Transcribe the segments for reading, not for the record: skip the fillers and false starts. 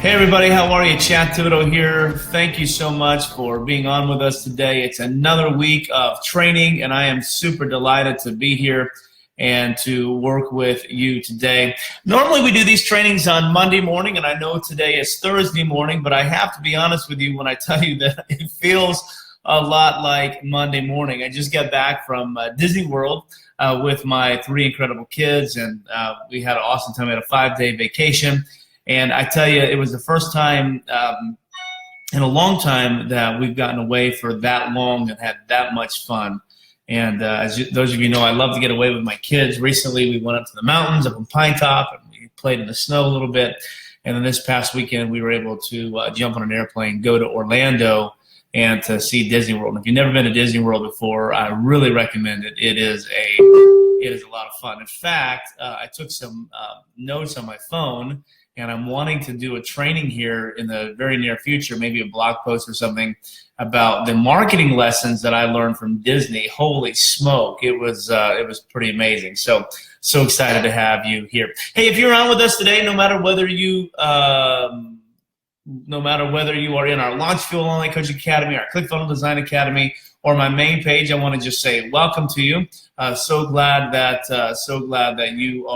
Hey everybody, how are you? Thibodeaux here. Thank you so much for being on with us today. It's another week of training, and I am super delighted to be here and to work with you today. Normally we do these trainings on Monday morning, and I know today is Thursday morning, but I have to be honest with you when I tell you that it feels a lot like Monday morning. I just got back from Disney World with my three incredible kids, and we had an awesome time. We had a 5-day vacation. And I tell you, it was the first time in a long time that we've gotten away for that long and had that much fun. And those of you know, I love to get away with my kids. Recently, we went up to the mountains up in Pine Top, and we played in the snow a little bit. And then this past weekend, we were able to jump on an airplane, go to Orlando, and to see Disney World. And if you've never been to Disney World before, I really recommend it. It is a lot of fun. In fact, I took some notes on my phone, and I'm wanting to do a training here in the very near future, maybe a blog post or something, about the marketing lessons that I learned from Disney. Holy smoke, it was pretty amazing. So excited to have you here. Hey, if you're on with us today, no matter whether you are in our Launch Fuel Online Coaching Academy, our ClickFunnels Design Academy, or my main page, I want to just say welcome to you. So glad that you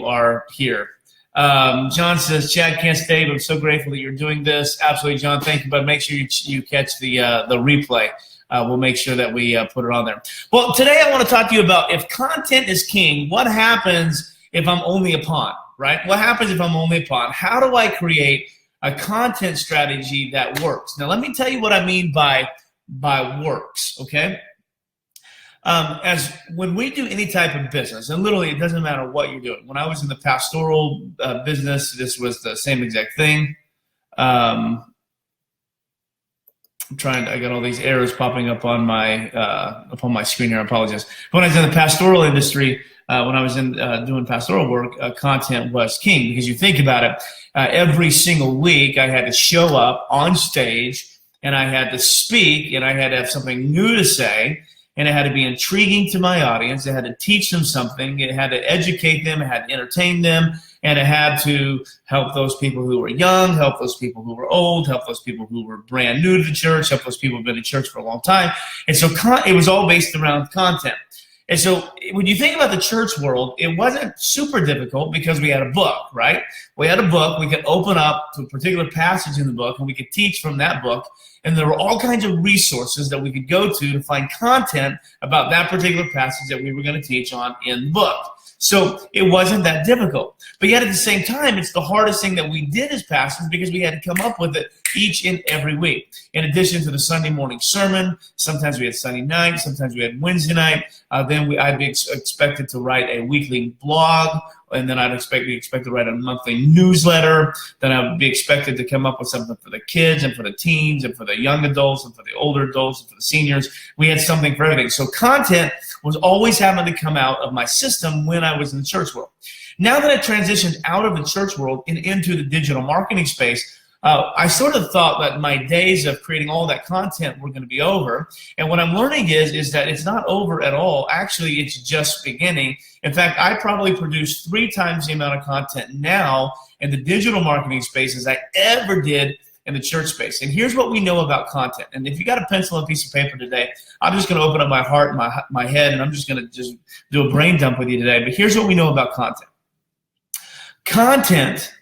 are here. John says, Chad, can't stay, but I'm so grateful that you're doing this. Absolutely, John. Thank you. But make sure you catch the replay. We'll make sure that we put it on there. Well, today I want to talk to you about if content is king, what happens if I'm only a pawn, right? What happens if I'm only a pawn? How do I create a content strategy that works? Now, let me tell you what I mean by works, okay? As when we do any type of business, and literally it doesn't matter what you're doing. When I was in the pastoral business, this was the same exact thing. I got all these errors popping up on my screen here. I apologize. When I was in the pastoral industry, when I was doing pastoral work, content was king, because you think about it, every single week I had to show up on stage, and I had to speak, and I had to have something new to say. And it had to be intriguing to my audience. It had to teach them something. It had to educate them. It had to entertain them. And it had to help those people who were young, help those people who were old, help those people who were brand new to the church, help those people who have been in church for a long time. And so it was all based around content. And so when you think about the church world, it wasn't super difficult because we had a book, right? We had a book. We could open up to a particular passage in the book, and we could teach from that book. And there were all kinds of resources that we could go to find content about that particular passage that we were going to teach on in the book. So it wasn't that difficult. But yet at the same time, it's the hardest thing that we did as pastors, because we had to come up with it each and every week. In addition to the Sunday morning sermon, sometimes we had Sunday night, sometimes we had Wednesday night. I'd be expected to write a weekly blog, and then be expected to write a monthly newsletter. Then I would be expected to come up with something for the kids and for the teens and for the young adults and for the older adults and for the seniors. We had something for everything. So content was always having to come out of my system when I was in the church world. Now that I transitioned out of the church world and into the digital marketing space, I sort of thought that my days of creating all that content were going to be over. And what I'm learning is that it's not over at all. Actually, it's just beginning. In fact, I probably produce 3 times the amount of content now in the digital marketing space as I ever did in the church space. And here's what we know about content. And if you got a pencil and a piece of paper today, I'm just going to open up my heart and my head, and I'm just going to just do a brain dump with you today. But here's what we know about content. Content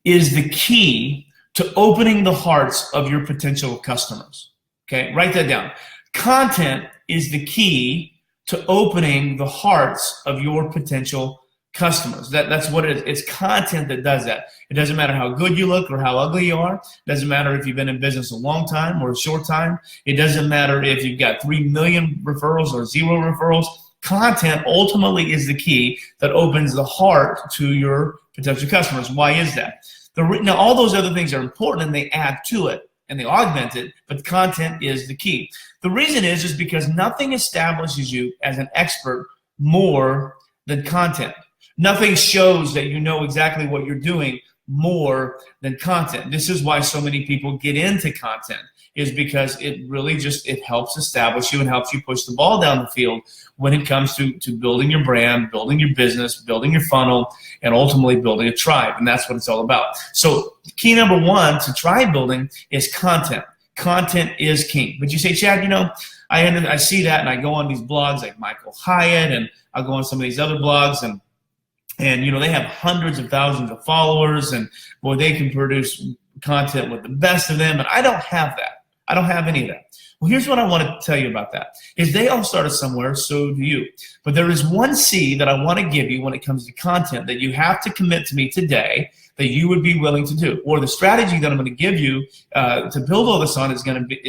is the key to opening the hearts of your potential customers. Okay, write that down. Content is the key to opening the hearts of your potential customers. That's what it is. It's content that does that. It doesn't matter how good you look or how ugly you are. It doesn't matter if you've been in business a long time or a short time. It doesn't matter if you've got 3 million referrals or 0 referrals. Content ultimately is the key that opens the heart to your potential customers. Why is that? Now, all those other things are important, and they add to it and they augment it, but content is the key. The reason is because nothing establishes you as an expert more than content. Nothing shows that you know exactly what you're doing more than content. This is why so many people get into content. is because it really it helps establish you and helps you push the ball down the field when it comes to building your brand, building your business, building your funnel, and ultimately building a tribe. And that's what it's all about. So key number one to tribe building is content. Content is king. But you say, Chad, I see that and I go on these blogs like Michael Hyatt, and I'll go on some of these other blogs, and they have hundreds of thousands of followers, and boy, they can produce content with the best of them, and I don't have that. I don't have any of that. Well, here's what I want to tell you about that, is they all started somewhere, so do you. But there is one C that I want to give you when it comes to content that you have to commit to me today that you would be willing to do, or the strategy that I'm going to give you to build all this on is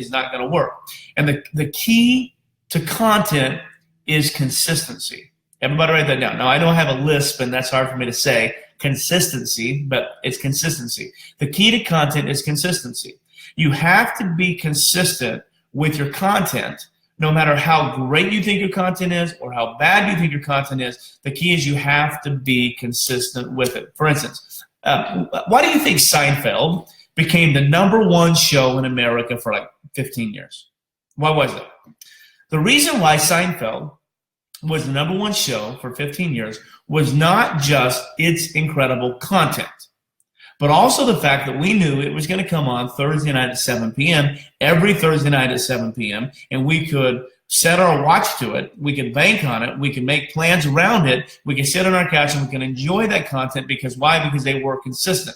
not going to work. And the key to content is consistency. Everybody write that down. Now, I know I have a lisp, and that's hard for me to say, consistency, but it's consistency. The key to content is consistency. You have to be consistent with your content, no matter how great you think your content is or how bad you think your content is. The key is you have to be consistent with it. For instance, why do you think Seinfeld became the #1 show in America for like 15 years? Why was that? The reason why Seinfeld was the #1 show for 15 years was not just its incredible content, but also the fact that we knew it was going to come on Thursday night at 7 p.m., every Thursday night at 7 p.m., and we could set our watch to it, we could bank on it, we could make plans around it, we could sit on our couch and we can enjoy that content. Because why? Because they were consistent.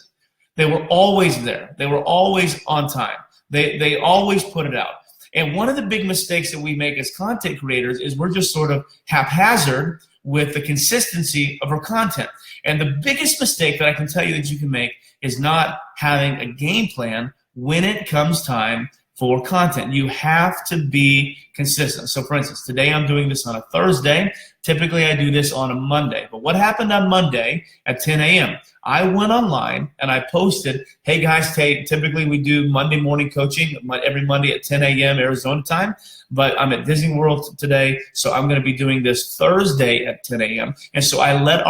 They were always there. They were always on time. They always put it out. And one of the big mistakes that we make as content creators is we're just sort of haphazard with the consistency of our content. And the biggest mistake that I can tell you that you can make is not having a game plan when it comes time for content. You have to be consistent. So for instance, today I'm doing this on a Thursday. Typically I do this on a Monday. But what happened on Monday at 10 a.m.? I went online and I posted, hey guys, typically we do Monday morning coaching every Monday at 10 a.m. Arizona time, but I'm at Disney World today, so I'm going to be doing this Thursday at 10 a.m. And so I let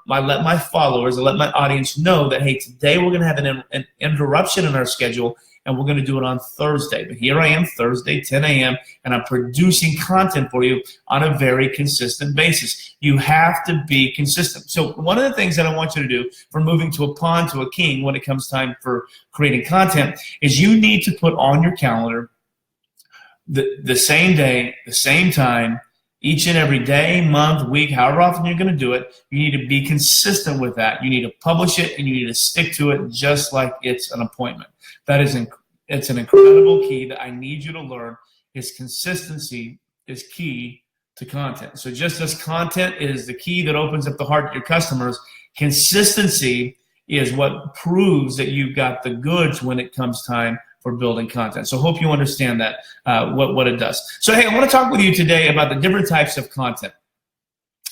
my followers, I let my audience know that, hey, today we're going to have an interruption in our schedule, and we're going to do it on Thursday. But here I am, Thursday, 10 a.m., and I'm producing content for you on a very consistent basis. You have to be consistent. So one of the things that I want you to do for moving to a pawn to a king when it comes time for creating content is you need to put on your calendar the same day, the same time, each and every day, month, week, however often you're going to do it. You need to be consistent with that. You need to publish it, and you need to stick to it just like it's an appointment. It's an incredible key that I need you to learn. Is consistency is key to content. So just as content is the key that opens up the heart of your customers, consistency is what proves that you've got the goods when it comes time for building content. So hope you understand that, what it does. So hey, I want to talk with you today about the different types of content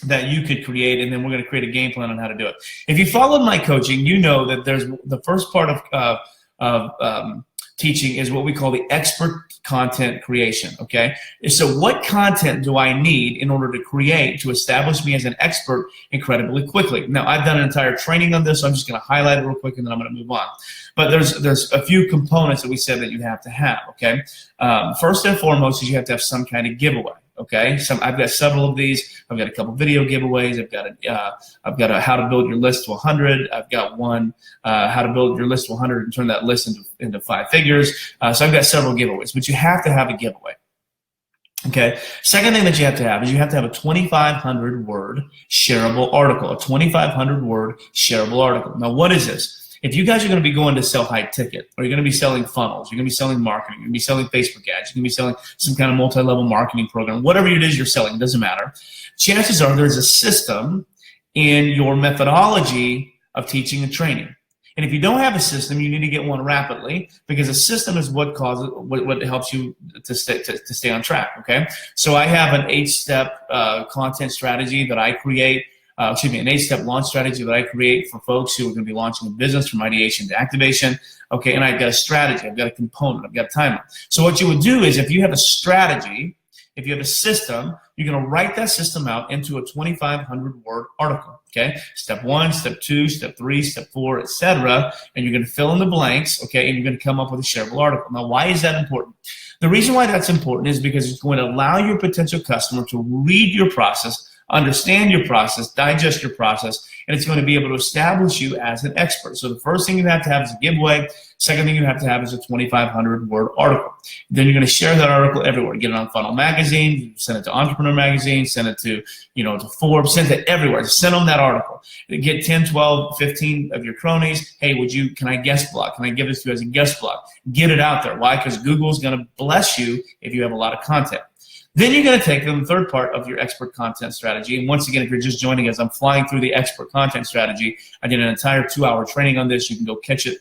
that you could create, and then we're going to create a game plan on how to do it. If you followed my coaching, you know that there's the first part of teaching is what we call the expert content creation, okay? So what content do I need in order to create to establish me as an expert incredibly quickly? Now, I've done an entire training on this, so I'm just going to highlight it real quick, and then I'm going to move on. But there's a few components that we said that you have to have, okay? First and foremost is you have to have some kind of giveaway. Okay, I've got several of these. I've got a couple video giveaways. I've got a how to build your list to 100. I've got one how to build your list to 100 and turn that list into 5 figures. So I've got several giveaways, but you have to have a giveaway. Okay. Second thing that you have to have is you have to have a 2,500 word shareable article. A 2,500 word shareable article. Now, what is this? If you guys are going to be going to sell high ticket, or you're going to be selling funnels, you're going to be selling marketing, you're going to be selling Facebook ads, you're going to be selling some kind of multi-level marketing program, whatever it is you're selling, it doesn't matter. Chances are there's a system in your methodology of teaching and training. And if you don't have a system, you need to get one rapidly, because a system is what helps you to stay on track. Okay. So I have an 8-step content strategy that I create. An 8-step launch strategy that I create for folks who are going to be launching a business from ideation to activation. Okay, and I've got a strategy, I've got a component, I've got a timeline. So what you would do is, if you have a strategy, if you have a system, you're going to write that system out into a 2,500 word article. Okay, step 1, step 2, step 3, step 4, etc. And you're going to fill in the blanks. Okay, and you're going to come up with a shareable article. Now, why is that important? The reason why that's important is because it's going to allow your potential customer to read your process, understand your process, digest your process, and it's going to be able to establish you as an expert. So the first thing you have to have is a giveaway. Second thing you have to have is a 2,500 word article. Then you're going to share that article everywhere. Get it on Funnel Magazine, send it to Entrepreneur Magazine, send it to, to Forbes, send it everywhere. Just send them that article. Get 10, 12, 15 of your cronies. Hey, can I guest blog? Can I give this to you as a guest blog? Get it out there. Why? Because Google's going to bless you if you have a lot of content. Then you're going to take the third part of your expert content strategy. And once again, if you're just joining us, I'm flying through the expert content strategy. I did an entire 2-hour training on this. You can go catch it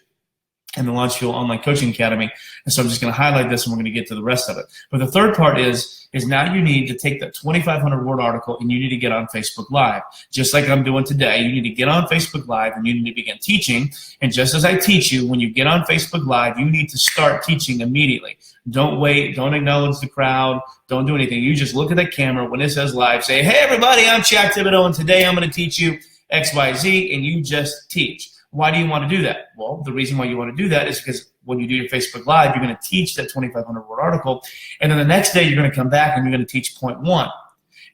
in the Launch Fuel Online Coaching Academy. And so I'm just going to highlight this, and we're going to get to the rest of it. But the third part is now you need to take that 2,500 word article and you need to get on Facebook Live. Just like I'm doing today, you need to get on Facebook Live and you need to begin teaching. And just as I teach you, when you get on Facebook Live, you need to start teaching immediately. Don't wait. Don't acknowledge the crowd. Don't do anything. You just look at the camera. When it says live, say, hey, everybody, I'm Chad Thibodeaux, and today I'm going to teach you X, Y, Z, and you just teach. Why do you want to do that? Well, the reason why you want to do that is because when you do your Facebook Live, you're going to teach that 2,500 word article, and then the next day you're going to come back and you're going to teach point 1, and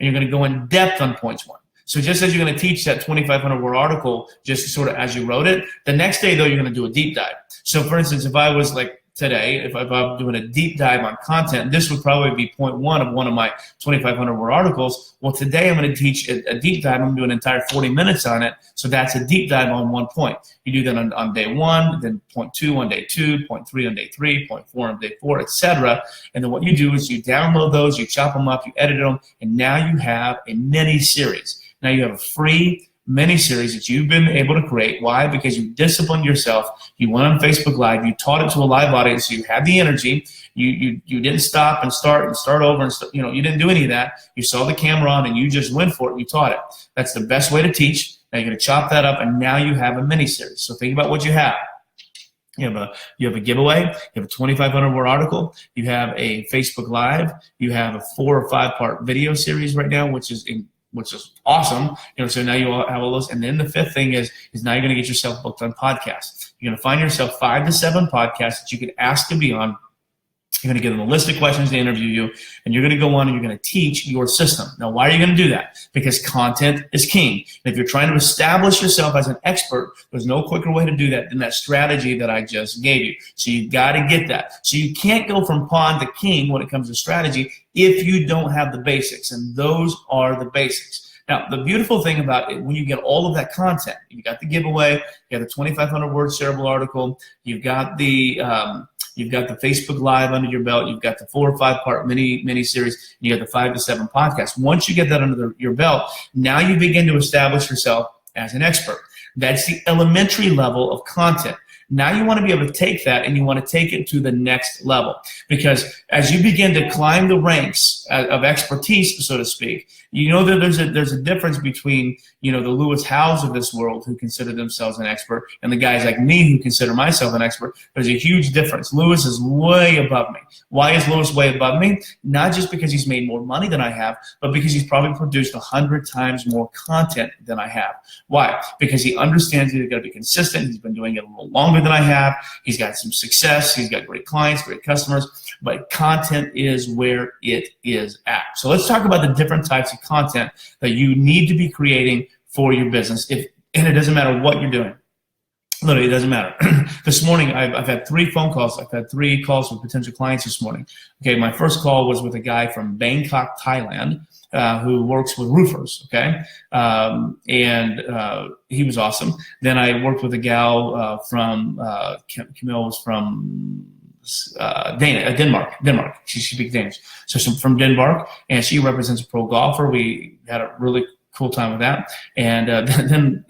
you're going to go in depth on points 1. So just as you're going to teach that 2,500 word article just sort of as you wrote it, the next day, though, you're going to do a deep dive. So, for instance, if I was like today, if I'm doing a deep dive on content, this would probably be point 1 of one of my 2,500 word articles. Well, today I'm going to teach a deep dive. I'm going to do an entire 40 minutes on it. So that's a deep dive on one point. You do that on day 1, then point 2 on day 2, point 3 on day 3, point 4 on day 4, etc. And then what you do is you download those, you chop them up, you edit them, and now you have a mini series. Now you have a free mini series that you've been able to create. Why? Because you disciplined yourself. You went on Facebook Live. You taught it to a live audience. So you had the energy. You didn't stop and start over and you didn't do any of that. You saw the camera on and you just went for it and you taught it. That's the best way to teach. Now you're going to chop that up, and now you have a mini series. So think about what you have. You have a giveaway. You have a 2,500 word article. You have a Facebook Live. You have a 4 or 5 part video series right now, which is awesome. So now you all have all those. And then the 5th thing is now you're going to get yourself booked on podcasts. You're going to find yourself 5 to 7 podcasts that you can ask to be on. You're going to give them a list of questions to interview you, and you're going to go on and you're going to teach your system. Now, why are you going to do that? Because content is king. And if you're trying to establish yourself as an expert, there's no quicker way to do that than that strategy that I just gave you. So you got to get that. So you can't go from pawn to king when it comes to strategy if you don't have the basics, and those are the basics. Now, the beautiful thing about it, when you get all of that content, you got the giveaway, you got the 2,500 word shareable article, you've got the Facebook Live under your belt, you've got the 4 or 5 part mini series, you got the 5 to 7 podcasts. Once you get that under your belt, now you begin to establish yourself as an expert. That's the elementary level of content. Now you want to be able to take that and you want to take it to the next level, because as you begin to climb the ranks of expertise, so to speak, you know that there's a difference between the Lewis Howes of this world who consider themselves an expert and the guys like me who consider myself an expert. There's a huge difference. Lewis is way above me. Why is Lewis way above me? Not just because he's made more money than I have, but because he's probably produced 100 times more content than I have. Why? Because he understands that he's got to be consistent. He's been doing it a little longer than I have. He's got some success. He's got great clients, great customers, but content is where it is at. So let's talk about the different types of content that you need to be creating for your business. And it doesn't matter what you're doing. Literally, it doesn't matter. This morning, I've had 3 phone calls. I've had 3 calls with potential clients this morning. Okay, my first call was with a guy from Bangkok, Thailand, who works with roofers, okay? And he was awesome. Then I worked with a gal from, Camille was from Denmark. She speaks Danish. So she's from Denmark, and she represents a pro golfer. We had a really cool time with that. And then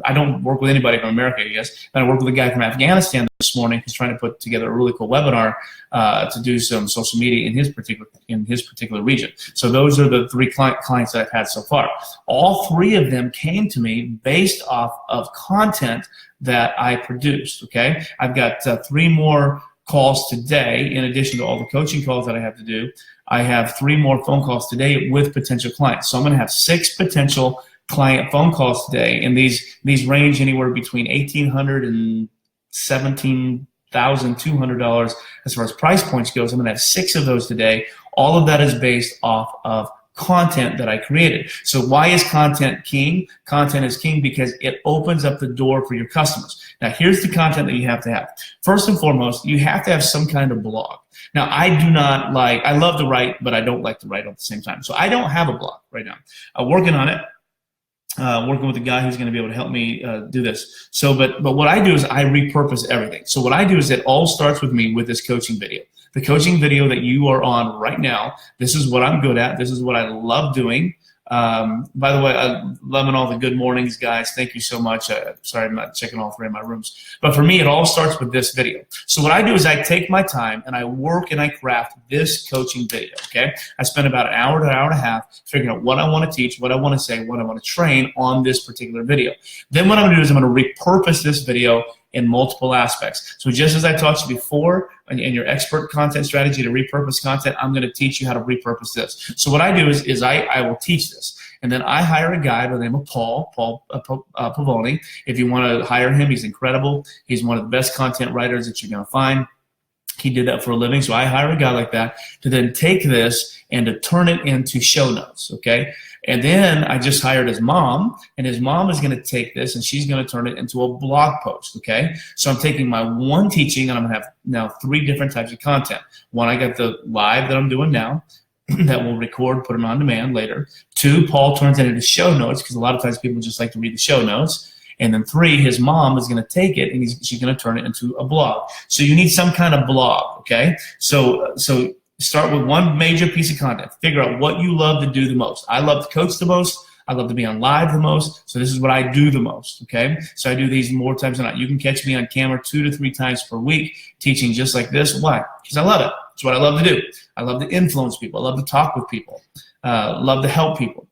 I don't work with anybody from America, I guess. Then I worked with a guy from Afghanistan this morning who's trying to put together a really cool webinar to do some social media in his particular region. So those are the 3 clients that I've had so far. All 3 of them came to me based off of content that I produced. Okay, I've got 3 more calls today, in addition to all the coaching calls that I have to do. I have 3 more phone calls today with potential clients. So I'm going to have 6 potential client phone calls today, and these range anywhere between $1,800 and $17,200 as far as price points goes. I'm going to have 6 of those today. All of that is based off of content that I created. So why is content king? Content is king because it opens up the door for your customers. Now, here's the content that you have to have. First and foremost, you have to have some kind of blog. Now, I love to write, but I don't like to write at the same time. So I don't have a blog right now. I'm working on it. Working with a guy who's going to be able to help me do this. So, but what I do is I repurpose everything. So what I do is it all starts with me with this coaching video. The coaching video that you are on right now, this is what I'm good at. This is what I love doing. By the way, I'm loving all the good mornings, guys. Thank you so much. Sorry, I'm not checking all 3 of my rooms. But for me, it all starts with this video. So what I do is I take my time and I work and I craft this coaching video, okay? I spend about an hour to an hour and a half figuring out what I want to teach, what I want to say, what I want to train on this particular video. Then what I'm going to do is I'm going to repurpose this video in multiple aspects. So just as I taught you before in your expert content strategy to repurpose content, I'm going to teach you how to repurpose this. So what I do is I will teach this. And then I hire a guy by the name of Paul Pavoni. If you want to hire him, he's incredible. He's one of the best content writers that you're going to find. He did that for a living. So I hire a guy like that to then take this and to turn it into show notes, okay? And then I just hired his mom, and his mom is going to take this and she's going to turn it into a blog post, okay? So I'm taking my one teaching and I'm going to have now 3 different types of content. One, I got the live that I'm doing now that we'll record, put it on demand later. 2, Paul turns it into show notes because a lot of times people just like to read the show notes. And then 3, his mom is going to take it and she's going to turn it into a blog. So you need some kind of blog, okay? So start with one major piece of content. Figure out what you love to do the most. I love to coach the most. I love to be on live the most. So this is what I do the most, okay? So I do these more times than not. You can catch me on camera 2 to 3 times per week teaching just like this. Why? Because I love it. It's what I love to do. I love to influence people. I love to talk with people. Love to help people.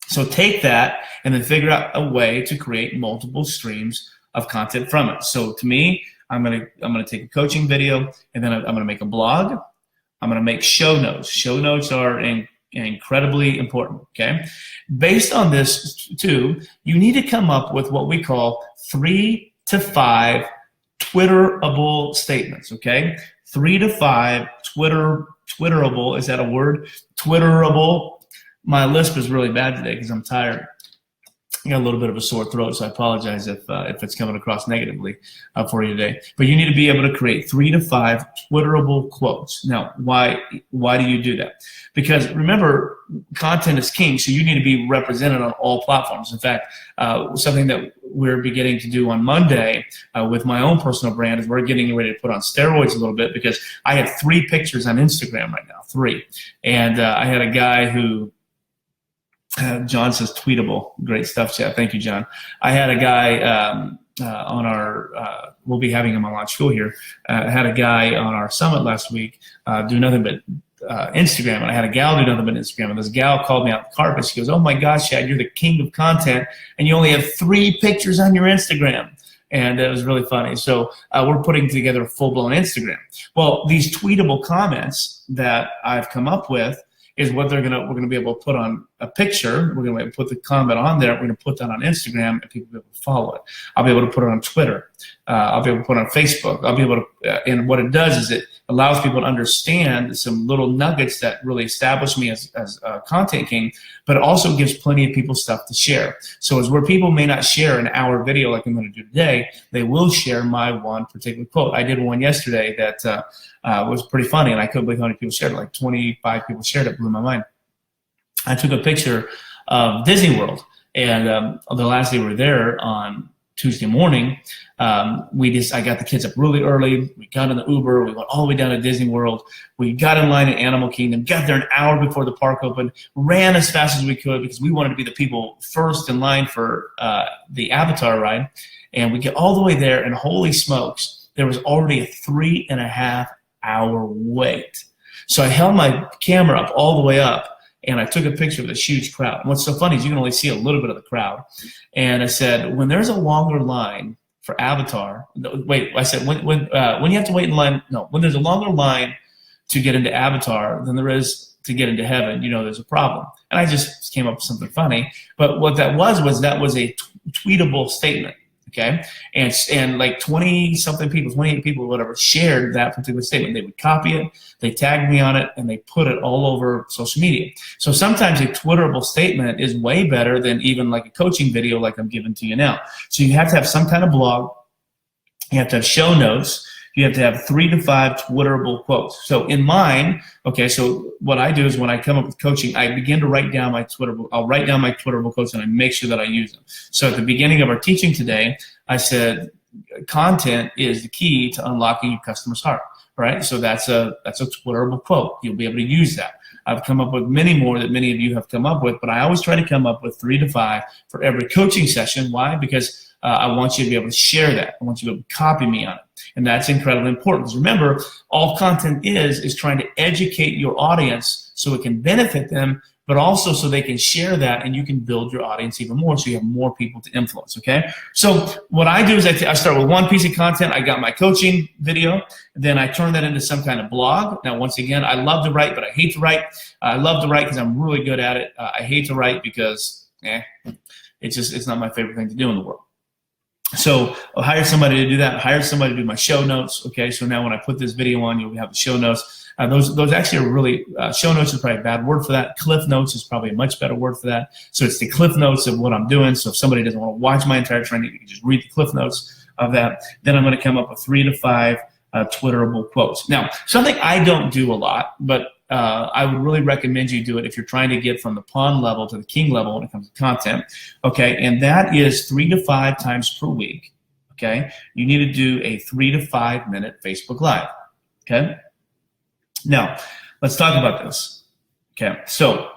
So take that and then figure out a way to create multiple streams of content from it. So to me, I'm gonna take a coaching video and then I'm gonna make a blog. I'm gonna make show notes. Show notes are incredibly important, okay? Based on this too, you need to come up with what we call 3 to 5 Twitterable statements, okay? 3 to 5 Twitterable, is that a word? Twitterable. My lisp is really bad today because I'm tired. I got a little bit of a sore throat, so I apologize if it's coming across negatively for you today. But you need to be able to create 3 to 5 Twitterable quotes. Now, why do you do that? Because remember, content is king, so you need to be represented on all platforms. In fact, something that we're beginning to do on Monday with my own personal brand is we're getting ready to put on steroids a little bit because I have 3 pictures on Instagram right now, 3. And I had a guy who, John says tweetable. Great stuff, Chad. Thank you, John. I had a guy on our, we'll be having him on Launch School here. I had a guy on our summit last week do nothing but Instagram, and I had a gal do nothing but Instagram. And this gal called me out the carpet. She goes, "Oh my gosh, Chad, you're the king of content, and you only have 3 pictures on your Instagram." And it was really funny. So we're putting together a full-blown Instagram. Well, these tweetable comments that I've come up with is what we're gonna be able to put on a picture. We're gonna be able to put the comment on there. We're gonna put that on Instagram, and people will be able to follow it. I'll be able to put it on Twitter. I'll be able to put it on Facebook. I'll be able to, and what it does is it allows people to understand some little nuggets that really establish me as a content king, but it also gives plenty of people stuff to share. So it's where people may not share an hour video like I'm going to do today, they will share my one particular quote. I did one yesterday that was pretty funny, and I couldn't believe how many people shared it. Like 25 people shared it. Blew my mind. I took a picture of Disney World, and the last day we were there on Tuesday morning, I got the kids up really early. We got in the Uber. We went all the way down to Disney World. We got in line at Animal Kingdom, got there an hour before the park opened, ran as fast as we could because we wanted to be the people first in line for the Avatar ride. And we get all the way there, and holy smokes, there was already a 3.5-hour wait. So I held my camera up all the way up, and I took a picture of this huge crowd. And what's so funny is you can only see a little bit of the crowd. And I said, when there's a longer line for avatar. Wait, I said when you have to wait in line. No, when there's a longer line to get into avatar than there is to get into heaven, there's a problem. And I just came up with something funny. But what that was a tweetable statement. Okay, and like 20-something people, 28 people, whatever, shared that particular statement. They would copy it, they tagged me on it, and they put it all over social media. So sometimes a Twitterable statement is way better than even like a coaching video like I'm giving to you now. So you have to have some kind of blog, you have to have show notes, you have to have 3 to 5 Twitterable quotes. So in mine, okay, so what I do is when I come up with coaching, I begin to write down my Twitterable. I'll write down my Twitterable quotes and I make sure that I use them. So at the beginning of our teaching today, I said content is the key to unlocking your customer's heart, right? So that's a Twitterable quote. You'll be able to use that. I've come up with many more that many of you have come up with, but I always try to come up with 3 to 5 for every coaching session. Why? Because I want you to be able to share that. I want you to be able to copy me on it. And that's incredibly important. Because remember, all content is trying to educate your audience so it can benefit them, but also so they can share that and you can build your audience even more so you have more people to influence, okay? So what I do is I start with one piece of content. I got my coaching video. Then I turn that into some kind of blog. Now, once again, I love to write, but I hate to write. I love to write because I'm really good at it. I hate to write because it's not my favorite thing to do in the world. So I'll hire somebody to do that. Hire somebody to do my show notes. Okay, so now when I put this video on, you'll have the show notes. Those actually are really, show notes is probably a bad word for that. Cliff notes is probably a much better word for that. So it's the cliff notes of what I'm doing. So if somebody doesn't want to watch my entire training, you can just read the cliff notes of that. Then I'm going to come up with 3 to 5 Twitterable quotes. Now, something I don't do a lot, but I would really recommend you do it if you're trying to get from the pawn level to the king level when it comes to content, okay? And that is 3 to 5 times per week, okay? You need to do a 3 to 5 minute Facebook Live, okay? Now, let's talk about this, okay? So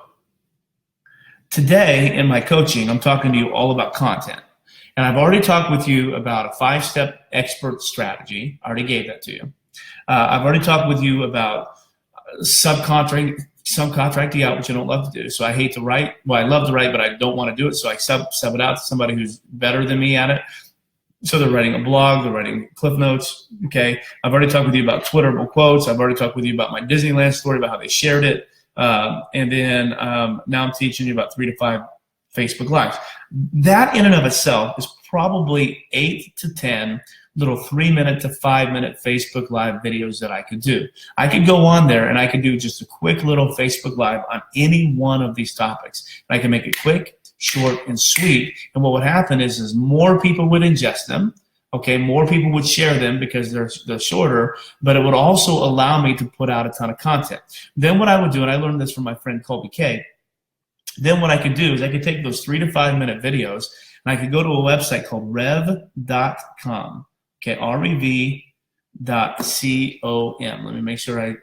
today in my coaching, I'm talking to you all about content. And I've already talked with you about a 5-step expert strategy. I already gave that to you. I've already talked with you about subcontracting out, which I don't love to do. So I hate to write. Well, I love to write, but I don't want to do it. So I sub it out to somebody who's better than me at it. So they're writing a blog, they're writing cliff notes. Okay. I've already talked with you about Twitterable quotes. I've already talked with you about my Disneyland story, about how they shared it. And then now I'm teaching you about 3 to 5 Facebook Lives. That in and of itself is probably 8 to 10 little 3-minute to 5-minute Facebook Live videos that I could do. I could go on there and I could do just a quick little Facebook Live on any one of these topics. I can make it quick, short, and sweet. And what would happen is more people would ingest them. Okay, more people would share them because they're shorter, but it would also allow me to put out a ton of content. Then what I would do, and I learned this from my friend Colby Kay, then what I could do is I could take those 3 to 5 minute videos and I could go to a website called rev.com. Okay, rev.com. Let me make sure I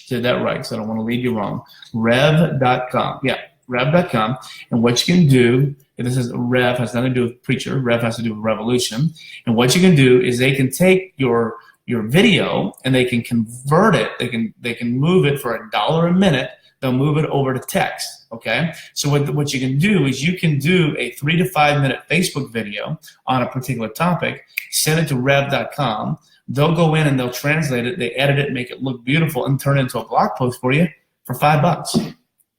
did that right because I don't want to lead you wrong. Rev.com. Yeah, rev.com. And what you can do, and this is Rev, has nothing to do with preacher. Rev has to do with revolution. And what you can do is they can take your video and they can convert it. They can move it for $1 a minute. They'll move it over to text, okay? So what you can do is you can do a 3 to 5 minute Facebook video on a particular topic, send it to rev.com. They'll go in and they'll translate it, they edit it, make it look beautiful, and turn it into a blog post for you for $5.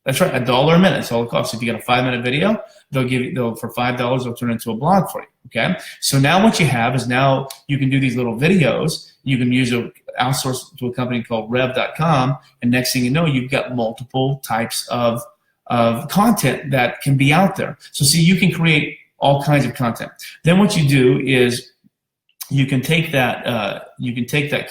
That's right, $1 a minute. That's all it costs. If you get a 5-minute video, for $5, they'll turn it into a blog for you, okay? So now what you have is now you can do these little videos. You can outsource to a company called rev.com, and next thing you know, you've got multiple types of content that can be out there. So see, you can create all kinds of content. Then what you do is you can take that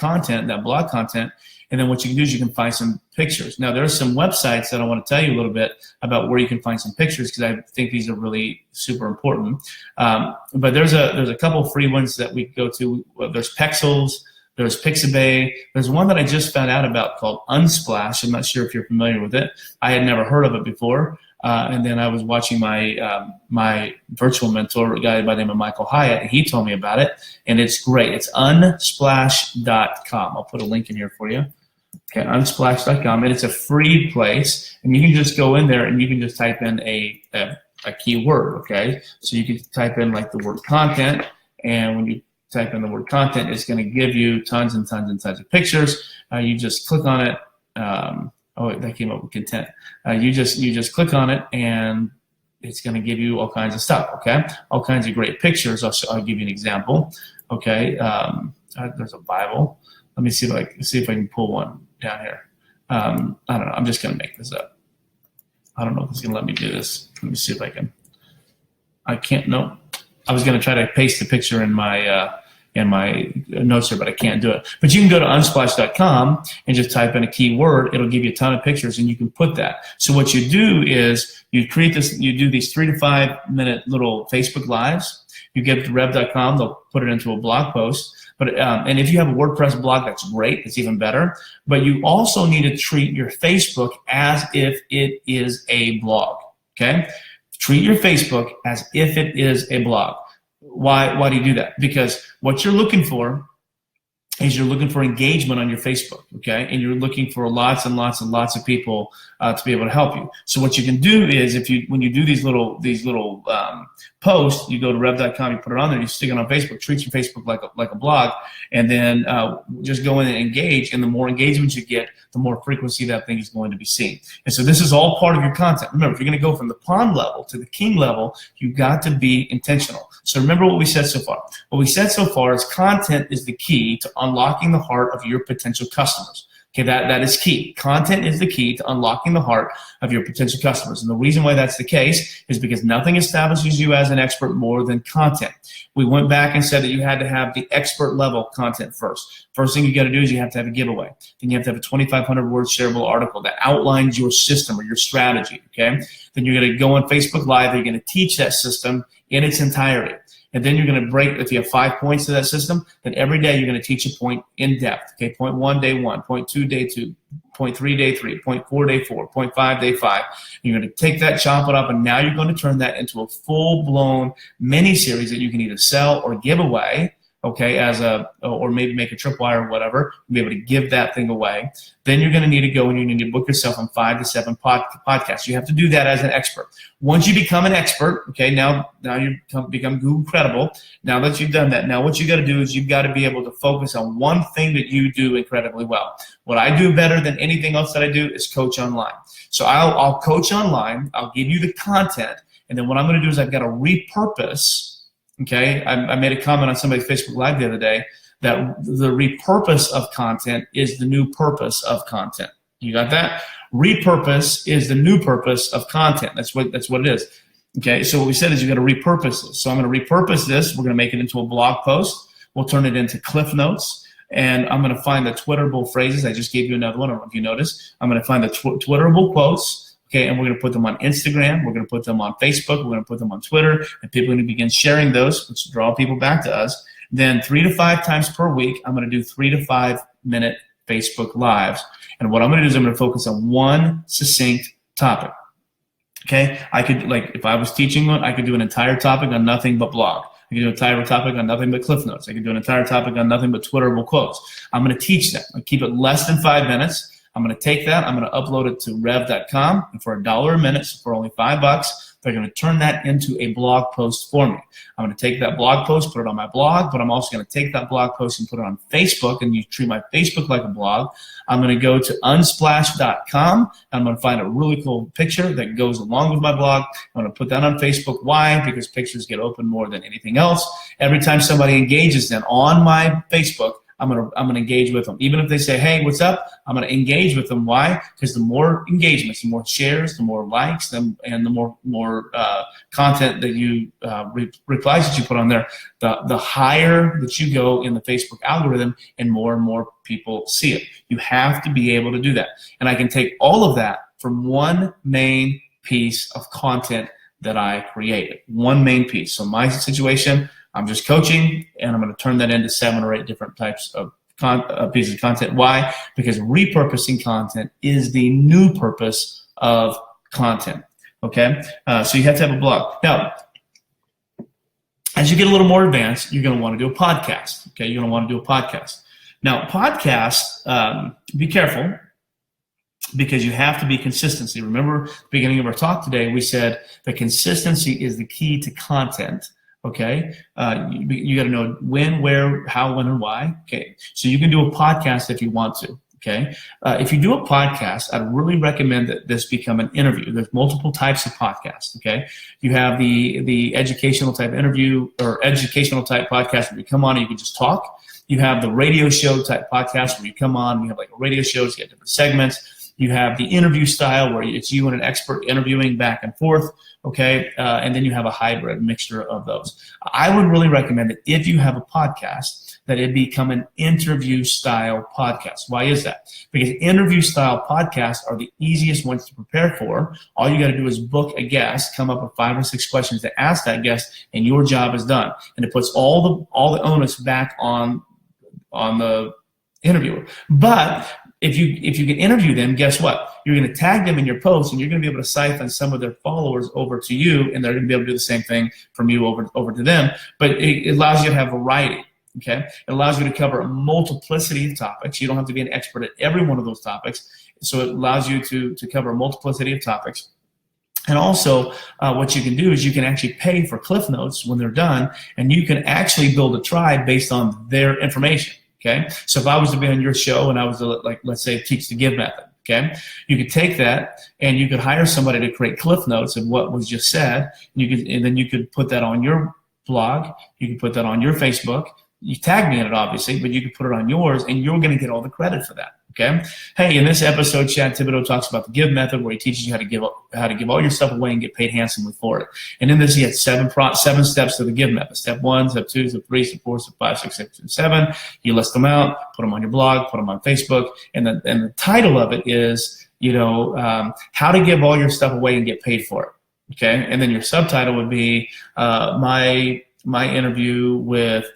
content, that blog content, and then what you can do is you can find some pictures. Now, there are some websites that I want to tell you a little bit about where you can find some pictures because I think these are really super important. But there's a couple free ones that we go to. There's Pexels, there's Pixabay. There's one that I just found out about called Unsplash. I'm not sure if you're familiar with it. I had never heard of it before. And then I was watching my virtual mentor, a guy by the name of Michael Hyatt, and he told me about it, and it's great. It's unsplash.com. I'll put a link in here for you. Okay, unsplash.com, and it's a free place, and you can just go in there and you can just type in a keyword, okay? So you can type in like the word content, And when you type in the word content, it's going to give you tons and tons and tons of pictures. You just click on it. Oh, that came up with content. You just click on it, and it's going to give you all kinds of stuff. Okay, all kinds of great pictures. I'll give you an example. Okay, there's a Bible. Let me see if I can pull one down here. I don't know. I'm just going to make this up. I don't know if it's going to let me do this. Let me see if I can. I can't. No. I was going to try to paste the picture in my notes here, but I can't do it. But you can go to unsplash.com and just type in a keyword. It'll give you a ton of pictures, and you can put that. So what you do is you create this. You do these 3 to 5 minute little Facebook lives. You get it to rev.com. They'll put it into a blog post. But and if you have a WordPress blog, that's great. It's even better. But you also need to treat your Facebook as if it is a blog. Okay, treat your Facebook as if it is a blog. Why do you do that? Because what you're looking for is you're looking for engagement on your Facebook, okay? And you're looking for lots and lots and lots of people to be able to help you. So what you can do is when you do these little posts, you go to rev.com, you put it on there, you stick it on Facebook, treat your Facebook like a blog, and then just go in and engage. And the more engagement you get, the more frequency that thing is going to be seen. And so this is all part of your content. Remember, if you're going to go from the pawn level to the king level, you've got to be intentional. So remember what we said so far. What we said so far is content is the key to unlocking the heart of your potential customers. Okay, that is key. Content is the key to unlocking the heart of your potential customers. And the reason why that's the case is because nothing establishes you as an expert more than content. We went back and said that you had to have the expert level content first. First thing you got to do is you have to have a giveaway. Then you have to have a 2,500 word shareable article that outlines your system or your strategy. Okay, then you're going to go on Facebook Live. You're going to teach that system in its entirety. And then you're going to break, if you have 5 points to that system, then every day you're going to teach a point in depth. Okay, point 1, day 1, point 2, day 2, point 3, day 3, point 4, day 4, point 5, day 5. You're going to take that, chop it up, and now you're going to turn that into a full-blown mini-series that you can either sell or give away, okay, or maybe make a tripwire or whatever, and be able to give that thing away. Then you're going to need to go and you need to book yourself on 5 to 7 podcasts. You have to do that as an expert. Once you become an expert, okay, now you become Google credible. Now that you've done that, now what you got to do is you've got to be able to focus on one thing that you do incredibly well. What I do better than anything else that I do is coach online. So I'll coach online. I'll give you the content, and then what I'm going to do is I've got to repurpose. Okay, I made a comment on somebody's Facebook Live the other day that the repurpose of content is the new purpose of content. You got that? Repurpose is the new purpose of content. That's what it is. Okay, so what we said is you got to repurpose this. So I'm going to repurpose this. We're going to make it into a blog post. We'll turn it into Cliff Notes. And I'm going to find the Twitterable phrases. I just gave you another one. I don't know if you noticed. I'm going to find the Twitterable quotes. Okay, and we're going to put them on Instagram. We're going to put them on Facebook. We're going to put them on Twitter. And people are going to begin sharing those, which will draw people back to us. Then 3 to 5 times per week, I'm going to do 3 to 5 minute Facebook Lives. And what I'm going to do is I'm going to focus on one succinct topic. Okay, I could, like, if I was teaching one, I could do an entire topic on nothing but blog. I could do an entire topic on nothing but Cliff Notes. I could do an entire topic on nothing but Twitterable quotes. I'm going to teach that. I'll keep it less than 5 minutes. I'm going to take that. I'm going to upload it to rev.com, and for $1 a minute, so for only $5, they're going to turn that into a blog post for me. I'm going to take that blog post, put it on my blog, but I'm also going to take that blog post and put it on Facebook, and you treat my Facebook like a blog. I'm going to go to unsplash.com. I'm going to find a really cool picture that goes along with my blog. I'm going to put that on Facebook. Why? Because pictures get open more than anything else. Every time somebody engages then on my Facebook, I'm gonna engage with them. Even if they say, hey, what's up? I'm gonna engage with them. Why? Because the more engagements, the more shares, the more likes, and the more content that you replies that you put on there, the higher that you go in the Facebook algorithm, and more people see it. You have to be able to do that. And I can take all of that from one main piece of content that I created. One main piece. So my situation, I'm just coaching, and I'm going to turn that into 7 or 8 different types of pieces of content. Why? Because repurposing content is the new purpose of content. Okay? So you have to have a blog. Now, as you get a little more advanced, you're going to want to do a podcast. Okay? You're going to want to do a podcast. Now, podcasts, be careful, because you have to be consistency. Remember, at the beginning of our talk today, we said that consistency is the key to content. Okay, you got to know when, where, how, when, and why. Okay, so you can do a podcast if you want to. Okay, if you do a podcast, I'd really recommend that this become an interview. There's multiple types of podcasts. Okay, you have the educational type interview or educational type podcast where you come on and you can just talk. You have the radio show type podcast where you come on, you have like a radio show, you get different segments. You have the interview style where it's you and an expert interviewing back and forth, okay? And then you have a hybrid mixture of those. I would really recommend that if you have a podcast, that it become an interview style podcast. Why is that? Because interview style podcasts are the easiest ones to prepare for. All you got to do is book a guest, come up with 5 or 6 questions to ask that guest, and your job is done. And it puts all the onus back on the interviewer. But if you can interview them, guess what? You're going to tag them in your post, and you're going to be able to siphon some of their followers over to you, and they're going to be able to do the same thing from you over to them. But it allows you to have variety. Okay, it allows you to cover a multiplicity of topics. You don't have to be an expert at every one of those topics. So it allows you to cover a multiplicity of topics. And also, what you can do is you can actually pay for Cliff Notes when they're done, and you can actually build a tribe based on their information. Okay, so if I was to be on your show and I was to, like, let's say, teach the give method, okay, you could take that and you could hire somebody to create Cliff Notes of what was just said, and then you could put that on your blog, you could put that on your Facebook. You tag me in it, obviously, but you can put it on yours, and you're going to get all the credit for that. Okay. Hey, in this episode, Chad Thibodeaux talks about the give method, where he teaches you how to give all your stuff away and get paid handsomely for it. And in this, he had 7 steps to the give method. Step 1, step 2, step 3, step 4, step 5, 6, 7. You list them out, put them on your blog, put them on Facebook, and the title of it is, how to give all your stuff away and get paid for it. Okay. And then your subtitle would be my interview with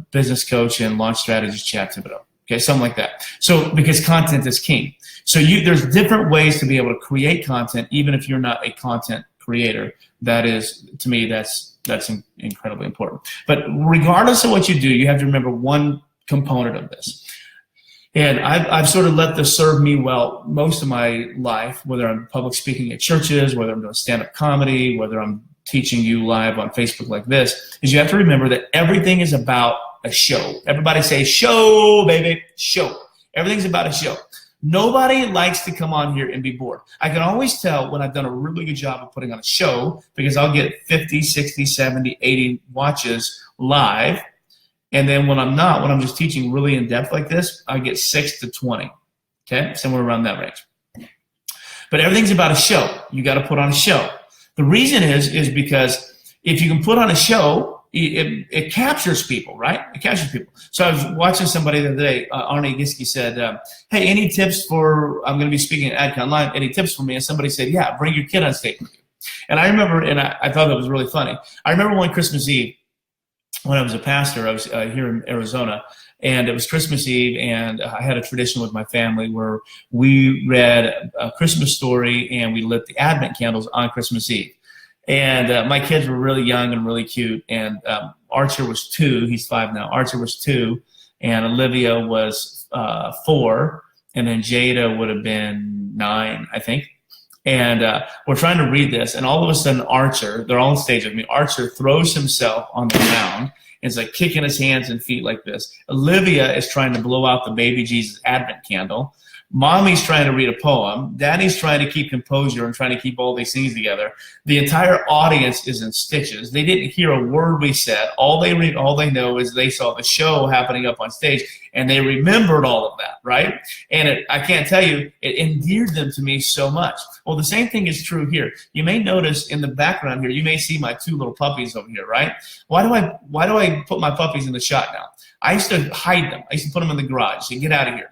business coach and launch strategist Chad Thibodeaux. Okay, something like that. So because content is king. So there's different ways to be able to create content, even if you're not a content creator. That is, to me, that's incredibly important. But regardless of what you do, you have to remember one component of this. And I've sort of let this serve me well most of my life, whether I'm public speaking at churches, whether I'm doing stand-up comedy, whether I'm teaching you live on Facebook like this, is you have to remember that everything is about a show. Everybody say show, baby, show. Everything's about a show. Nobody likes to come on here and be bored. I can always tell when I've done a really good job of putting on a show, because I'll get 50, 60, 70, 80 watches live. And then when I'm just teaching really in depth like this, I get 6 to 20. Okay, somewhere around that range. But everything's about a show. You got to put on a show. The reason is because if you can put on a show, it captures people, right? It captures people. So I was watching somebody the other day, Arnie Giske said, hey, any tips for, I'm going to be speaking at AdCon Live, any tips for me? And somebody said, yeah, bring your kid on stage with you. And I remember, and I thought that was really funny. I remember one Christmas Eve, when I was a pastor, I was here in Arizona, and it was Christmas Eve, and I had a tradition with my family where we read a Christmas story and we lit the Advent candles on Christmas Eve. And my kids were really young and really cute, and Archer was 2. He's 5 now. Archer was 2, and Olivia was 4, and then Jada would have been 9, I think. And we're trying to read this, and all of a sudden Archer, they're all on stage with me, Archer throws himself on the ground and is like kicking his hands and feet like this. Olivia is trying to blow out the baby Jesus Advent candle. Mommy's trying to read a poem. Daddy's trying to keep composure and trying to keep all these things together. The entire audience is in stitches. They didn't hear a word we said. All they know is they saw the show happening up on stage, and they remembered all of that, right? And I can't tell you, it endeared them to me so much. Well, the same thing is true here. You may notice in the background here, you may see my 2 little puppies over here, right? Why do I put my puppies in the shot now? I used to hide them. I used to put them in the garage. Say, get out of here.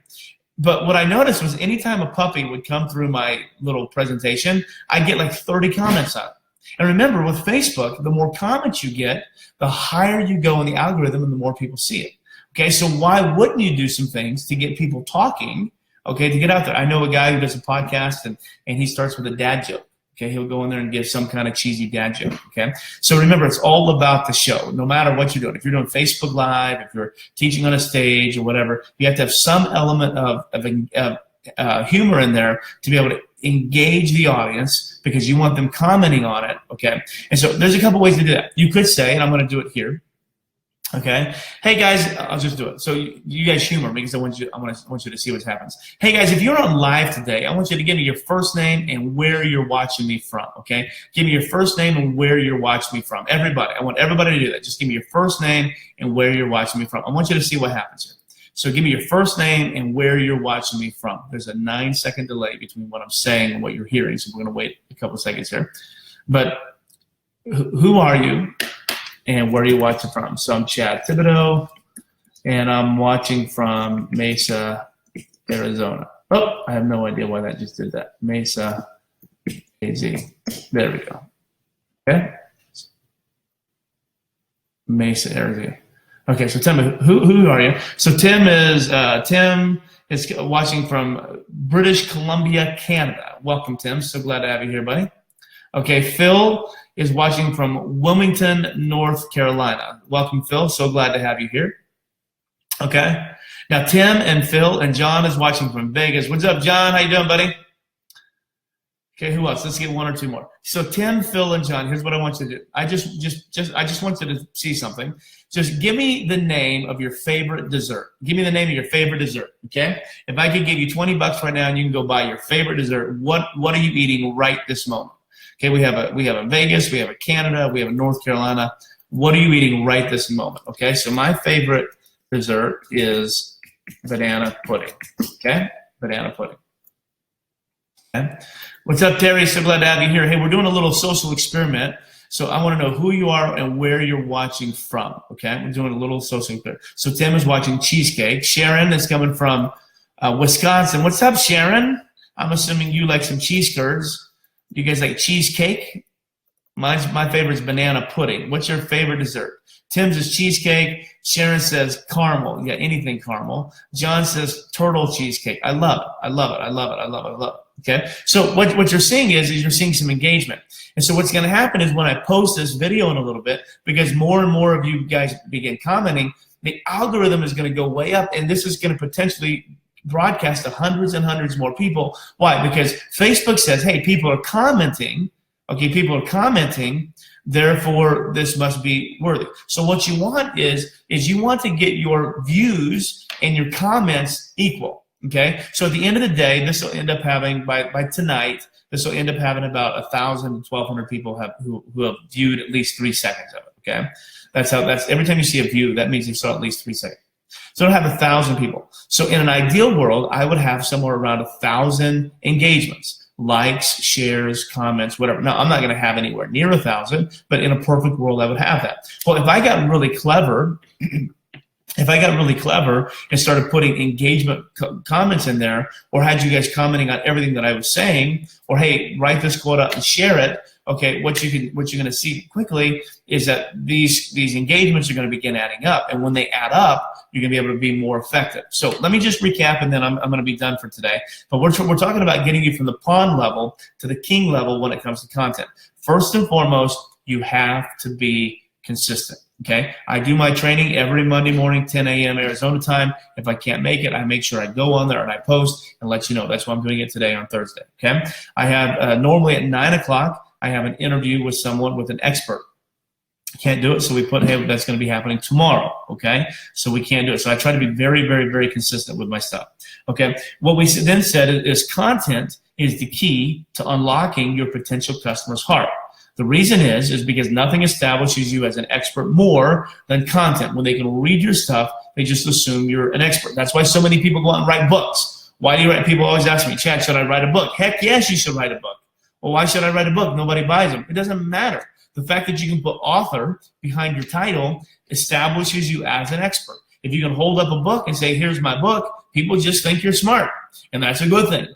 But what I noticed was anytime a puppy would come through my little presentation, I'd get like 30 comments on it. And remember, with Facebook, the more comments you get, the higher you go in the algorithm and the more people see it. Okay, so why wouldn't you do some things to get people talking, okay, to get out there? I know a guy who does a podcast, and he starts with a dad joke. Okay, he'll go in there and give some kind of cheesy dad joke, okay? So remember, it's all about the show, no matter what you're doing. If you're doing Facebook Live, if you're teaching on a stage or whatever, you have to have some element of humor in there to be able to engage the audience because you want them commenting on it, okay? And so there's a couple ways to do that. You could say, and I'm going to do it here, okay? Hey guys, I'll just do it. So you guys humor me because I want you to see what happens. Hey guys, if you're on live today, I want you to give me your first name and where you're watching me from, okay? Give me your first name and where you're watching me from. Everybody, I want everybody to do that. Just give me your first name and where you're watching me from. I want you to see what happens here. So give me your first name and where you're watching me from. There's a 9-second delay between what I'm saying and what you're hearing, so we're going to wait a couple seconds here. But who are you? And where are you watching from? So I'm Chad Thibodeaux, and I'm watching from Mesa, Arizona. Oh, I have no idea why that just did that. Mesa, AZ. There we go. Okay. Mesa, Arizona. Okay, so tell me, who are you? So Tim is watching from British Columbia, Canada. Welcome, Tim. So glad to have you here, buddy. Okay, Phil is watching from Wilmington, North Carolina. Welcome, Phil. So glad to have you here. Okay. Now, Tim and Phil and John is watching from Vegas. What's up, John? How you doing, buddy? Okay, who else? Let's get one or two more. So Tim, Phil, and John, here's what I want you to do. I just want you to see something. Just give me the name of your favorite dessert. Give me the name of your favorite dessert, okay? If I could give you $20 right now and you can go buy your favorite dessert, what are you eating right this moment? Okay, we have a Vegas, we have a Canada, we have a North Carolina. What are you eating right this moment? Okay, so my favorite dessert is banana pudding. Okay, banana pudding. Okay. What's up, Terry? So glad to have you here. Hey, we're doing a little social experiment. So I want to know who you are and where you're watching from. Okay, we're doing a little social experiment. So Tim is watching cheesecake. Sharon is coming from Wisconsin. What's up, Sharon? I'm assuming you like some cheese curds. You guys like cheesecake? My favorite is banana pudding. What's your favorite dessert? Tim's is cheesecake. Sharon says caramel. Yeah, anything caramel. John says turtle cheesecake. I love it. I love it. I love it. I love it. I love it. Okay. So what you're seeing is you're seeing some engagement. And so what's going to happen is when I post this video in a little bit, because more and more of you guys begin commenting, the algorithm is going to go way up, and this is going to potentially broadcast to hundreds and hundreds more people. Why? Because Facebook says, hey, people are commenting. Okay, people are commenting, therefore this must be worthy. So what you want is you want to get your views and your comments equal. Okay, so at the end of the day, this will end up having by tonight, this will end up having about 1,000 to 1,200 people who have viewed at least 3 seconds of it. Okay, that's every time you see a view, that means you saw at least 3 seconds. So I don't have 1,000 people. So in an ideal world, I would have somewhere around 1,000 engagements. Likes, shares, comments, whatever. Now, I'm not going to have anywhere near 1,000, but in a perfect world, I would have that. Well, if I got really clever, and started putting engagement comments in there, or had you guys commenting on everything that I was saying, or hey, write this quote up and share it. Okay, what you're going to see quickly is that these engagements are going to begin adding up, and when they add up, you're going to be able to be more effective. So let me just recap, and then I'm going to be done for today. But we're talking about getting you from the pawn level to the king level when it comes to content. First and foremost, you have to be consistent. Okay, I do my training every Monday morning, 10 a.m. Arizona time. If I can't make it, I make sure I go on there and I post and let you know. That's why I'm doing it today on Thursday. Okay, I have normally at 9 o'clock. I have an interview with someone, with an expert. Can't do it, so we put, hey, that's going to be happening tomorrow, okay? So we can't do it. So I try to be very, very, very consistent with my stuff, okay? What we then said is content is the key to unlocking your potential customer's heart. The reason is because nothing establishes you as an expert more than content. When they can read your stuff, they just assume you're an expert. That's why so many people go out and write books. Why do you write? People always ask me, Chad, should I write a book? Heck yes, you should write a book. Well, why should I write a book? Nobody buys them. It doesn't matter. The fact that you can put author behind your title establishes you as an expert. If you can hold up a book and say, here's my book, people just think you're smart, and that's a good thing.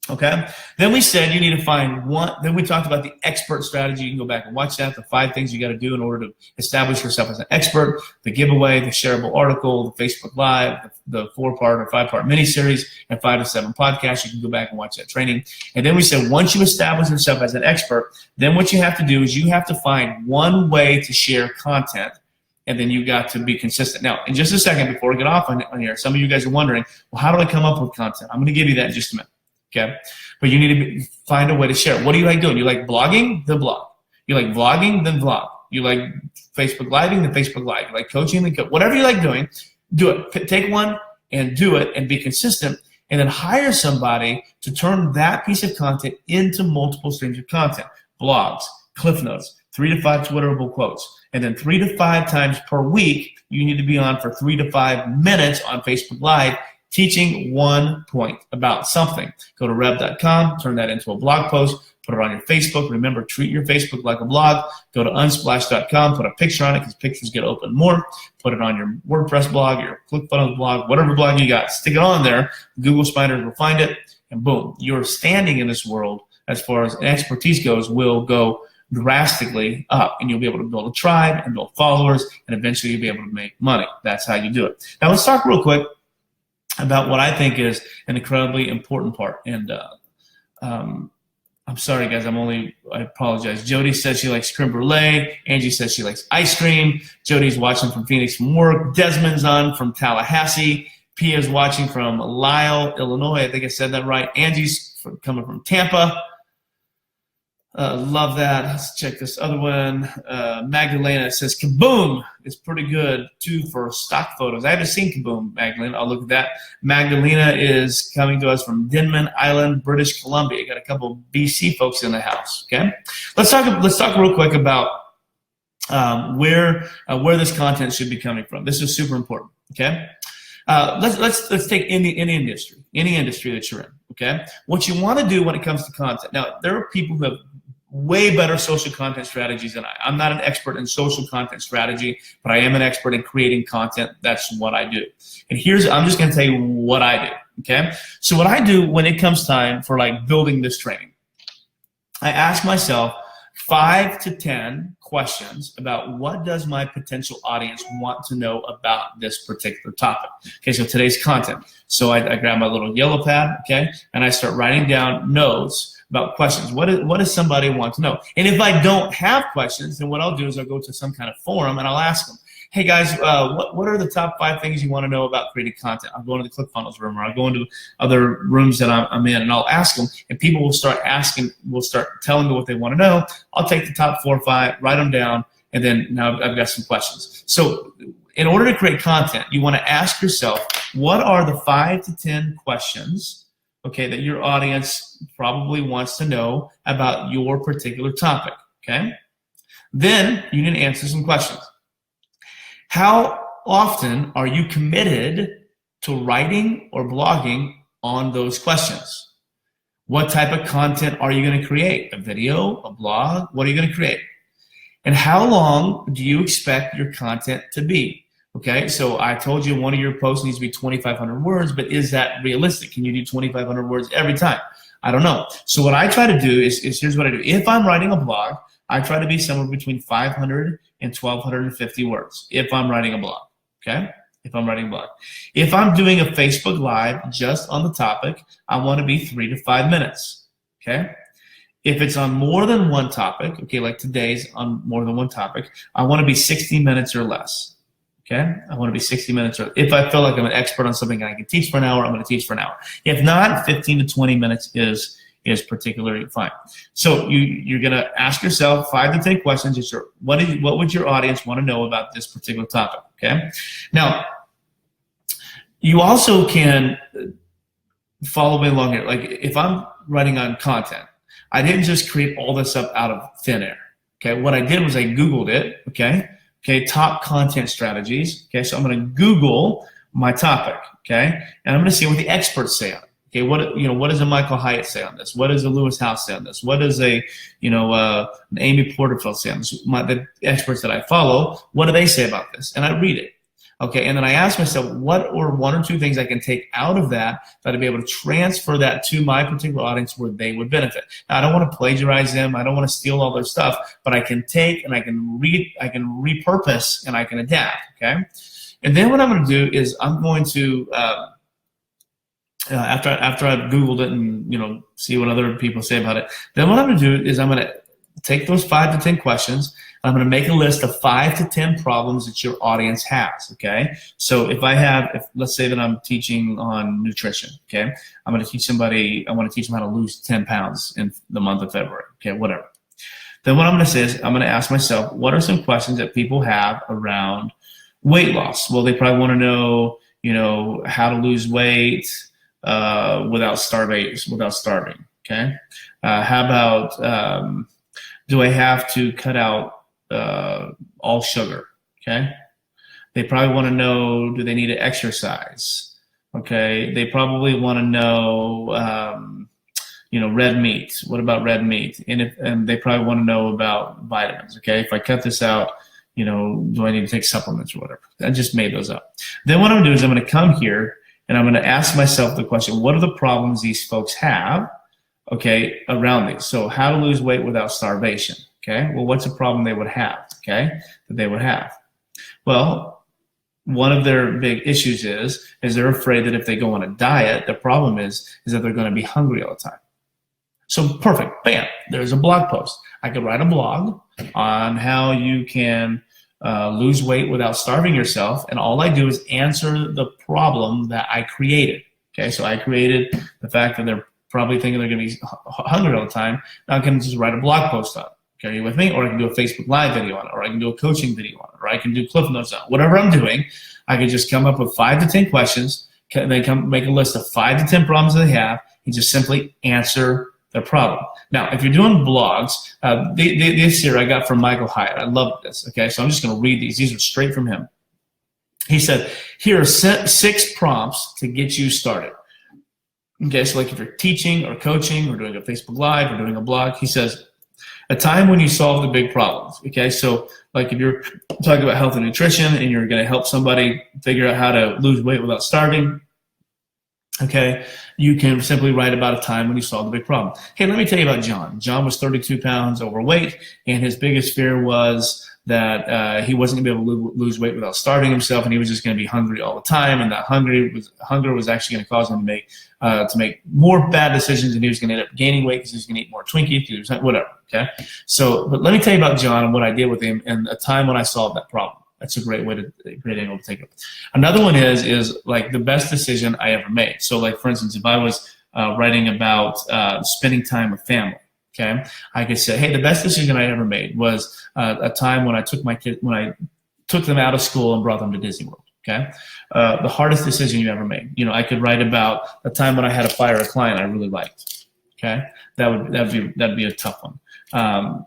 Okay? Then we said you need to find one. Then we talked about the expert strategy. You can go back and watch that, the 5 things you got to do in order to establish yourself as an expert, the giveaway, the shareable article, the Facebook Live, the 4-part or 5-part mini-series, and 5 to 7 podcasts. You can go back and watch that training. And then we said once you establish yourself as an expert, then what you have to do is you have to find one way to share content, and then you got to be consistent. Now, in just a second, before we get off on here, some of you guys are wondering, well, how do I come up with content? I'm going to give you that in just a minute. okay? But you need to find a way to share it. What do you like doing? You like blogging? Then blog. You like vlogging? Then vlog. You like Facebook Living? Then Facebook Live. You like coaching? Then whatever you like doing, do it. Take one and do it and be consistent, and then hire somebody to turn that piece of content into multiple streams of content. Blogs, Cliff Notes, 3 to 5 Twitterable quotes. And then 3 to 5 times per week, you need to be on for 3 to 5 minutes on Facebook Live, teaching one point about something. Go to rev.com, turn that into a blog post, put it on your Facebook. Remember, treat your Facebook like a blog. Go to unsplash.com, put a picture on it because pictures get opened more. Put it on your WordPress blog, your ClickFunnels blog, whatever blog you got. Stick it on there. Google Spiders will find it, and boom, your standing in this world as far as expertise goes will go drastically up, and you'll be able to build a tribe and build followers, and eventually you'll be able to make money. That's how you do it. Now let's talk real quick about what I think is an incredibly important part. And I'm sorry, guys. I apologize. Jody says she likes creme brulee. Angie says she likes ice cream. Jody's watching from Phoenix from work. Desmond's on from Tallahassee. Pia's watching from Lisle, Illinois. I think I said that right. Angie's coming from Tampa. Love that. Let's check this other one. Magdalena says Kaboom is pretty good too for stock photos. I haven't seen Kaboom, Magdalena. I'll look at that. Magdalena is coming to us from Denman Island, British Columbia. Got a couple of BC folks in the house. Okay, let's talk real quick about where this content should be coming from. This is super important. Okay, let's take any industry that you're in. Okay, what you want to do when it comes to content. Now, there are people who have way better social content strategies than I. I'm not an expert in social content strategy, but I am an expert in creating content. That's what I do. And I'm just going to tell you what I do. Okay, so what I do when it comes time for like building this training, I ask myself 5 to 10 questions about what does my potential audience want to know about this particular topic. Okay, so today's content. So I grab my little yellow pad, okay, and I start writing down notes about questions. What does somebody want to know? And if I don't have questions, then what I'll do is I'll go to some kind of forum and I'll ask them, hey guys, what are the top 5 things you want to know about creating content? I'll go into the ClickFunnels room, or I'll go into other rooms that I'm in, and I'll ask them, and people will start telling me what they want to know. I'll take the top 4 or 5, write them down, and then now I've got some questions. So in order to create content, you want to ask yourself, what are the 5 to 10 questions, okay, that your audience probably wants to know about your particular topic, okay? Then you need to answer some questions. How often are you committed to writing or blogging on those questions? What type of content are you going to create? A video, a blog? What are you going to create? And how long do you expect your content to be? Okay, so I told you one of your posts needs to be 2,500 words, but is that realistic? Can you do 2,500 words every time? I don't know. So what I try to do is here's what I do. If I'm writing a blog, I try to be somewhere between 500 and 1,250 words if I'm writing a blog, okay? If I'm writing a blog. If I'm doing a Facebook Live just on the topic, I want to be 3 to 5 minutes, okay? If it's on more than one topic, okay, like today's on more than one topic, I want to be 60 minutes or less, okay? I want to be 60 minutes or if I feel like I'm an expert on something and I can teach for an hour, I'm going to teach for an hour. If not, 15 to 20 minutes is particularly fine. So you're going to ask yourself 5 to 10 questions. What would your audience want to know about this particular topic, okay? Now, you also can follow me along here. Like if I'm writing on content, I didn't just create all this up out of thin air, okay? What I did was I Googled it, okay? Okay, top content strategies, okay? So I'm going to Google my topic, okay? And I'm going to see what the experts say on it. Okay, what does a Michael Hyatt say on this? What does a Lewis House say on this? What does an Amy Porterfield say on this? The experts that I follow, what do they say about this? And I read it. Okay, and then I ask myself, what are 1 or 2 things I can take out of that I'd be able to transfer that to my particular audience where they would benefit. Now, I don't want to plagiarize them. I don't want to steal all their stuff, but I can take and I can repurpose and I can adapt. Okay, and then what I'm going to do is I'm going to after I've Googled it and see what other people say about it, then what I'm going to do is I'm going to take those 5 to 10 questions. I'm going to make a list of 5 to 10 problems that your audience has, okay? So if let's say that I'm teaching on nutrition, okay? I'm going to teach somebody, I want to teach them how to lose 10 pounds in the month of February, okay, whatever. Then what I'm going to say is I'm going to ask myself, what are some questions that people have around weight loss? Well, they probably want to know, how to lose weight without starving, okay? How about, do I have to cut out all sugar, okay? They probably want to know, do they need to exercise, okay? They probably want to know, red meat. What about red meat? And they probably want to know about vitamins, okay? If I cut this out, do I need to take supplements or whatever? I just made those up. Then what I'm going to do is I'm going to come here and I'm going to ask myself the question, what are the problems these folks have, okay, around these? So how to lose weight without starvation, okay? Well, what's a problem they would have, okay, that they would have? Well, one of their big issues is they're afraid that if they go on a diet, the problem is that they're going to be hungry all the time. So perfect, bam, there's a blog post. I could write a blog on how you can lose weight without starving yourself, and all I do is answer the problem that I created. Okay, so I created the fact that they're probably thinking they're going to be hungry all the time. Now I can just write a blog post on it. Okay, are you with me? Or I can do a Facebook Live video on it, or I can do a coaching video on it, or I can do Cliff Notes on it. Whatever I'm doing, I can just come up with 5 to 10 questions. They come make a list of 5 to 10 problems they have, and just simply answer their problem. Now, if you're doing blogs, this here I got from Michael Hyatt. I love this. Okay, so I'm just going to read these. These are straight from him. He said, here are 6 prompts to get you started. Okay, so like if you're teaching or coaching or doing a Facebook Live or doing a blog, he says, a time when you solve the big problems. Okay, so like if you're talking about health and nutrition and you're going to help somebody figure out how to lose weight without starving, okay, you can simply write about a time when you solved the big problem. Hey, let me tell you about John. John was 32 pounds overweight, and his biggest fear was that he wasn't going to be able to lose weight without starving himself, and he was just going to be hungry all the time, and that hunger was actually going to cause him to make more bad decisions, and he was going to end up gaining weight because he was going to eat more Twinkies, whatever, okay? So, but let me tell you about John and what I did with him and a time when I solved that problem. That's a great angle to take it. Another one is like the best decision I ever made. So like, for instance, if I was writing about spending time with family, okay, I could say, hey, the best decision I ever made was a time when I took them out of school and brought them to Disney World, okay? The hardest decision you ever made. I could write about a time when I had to fire a client I really liked, okay? That'd be a tough one.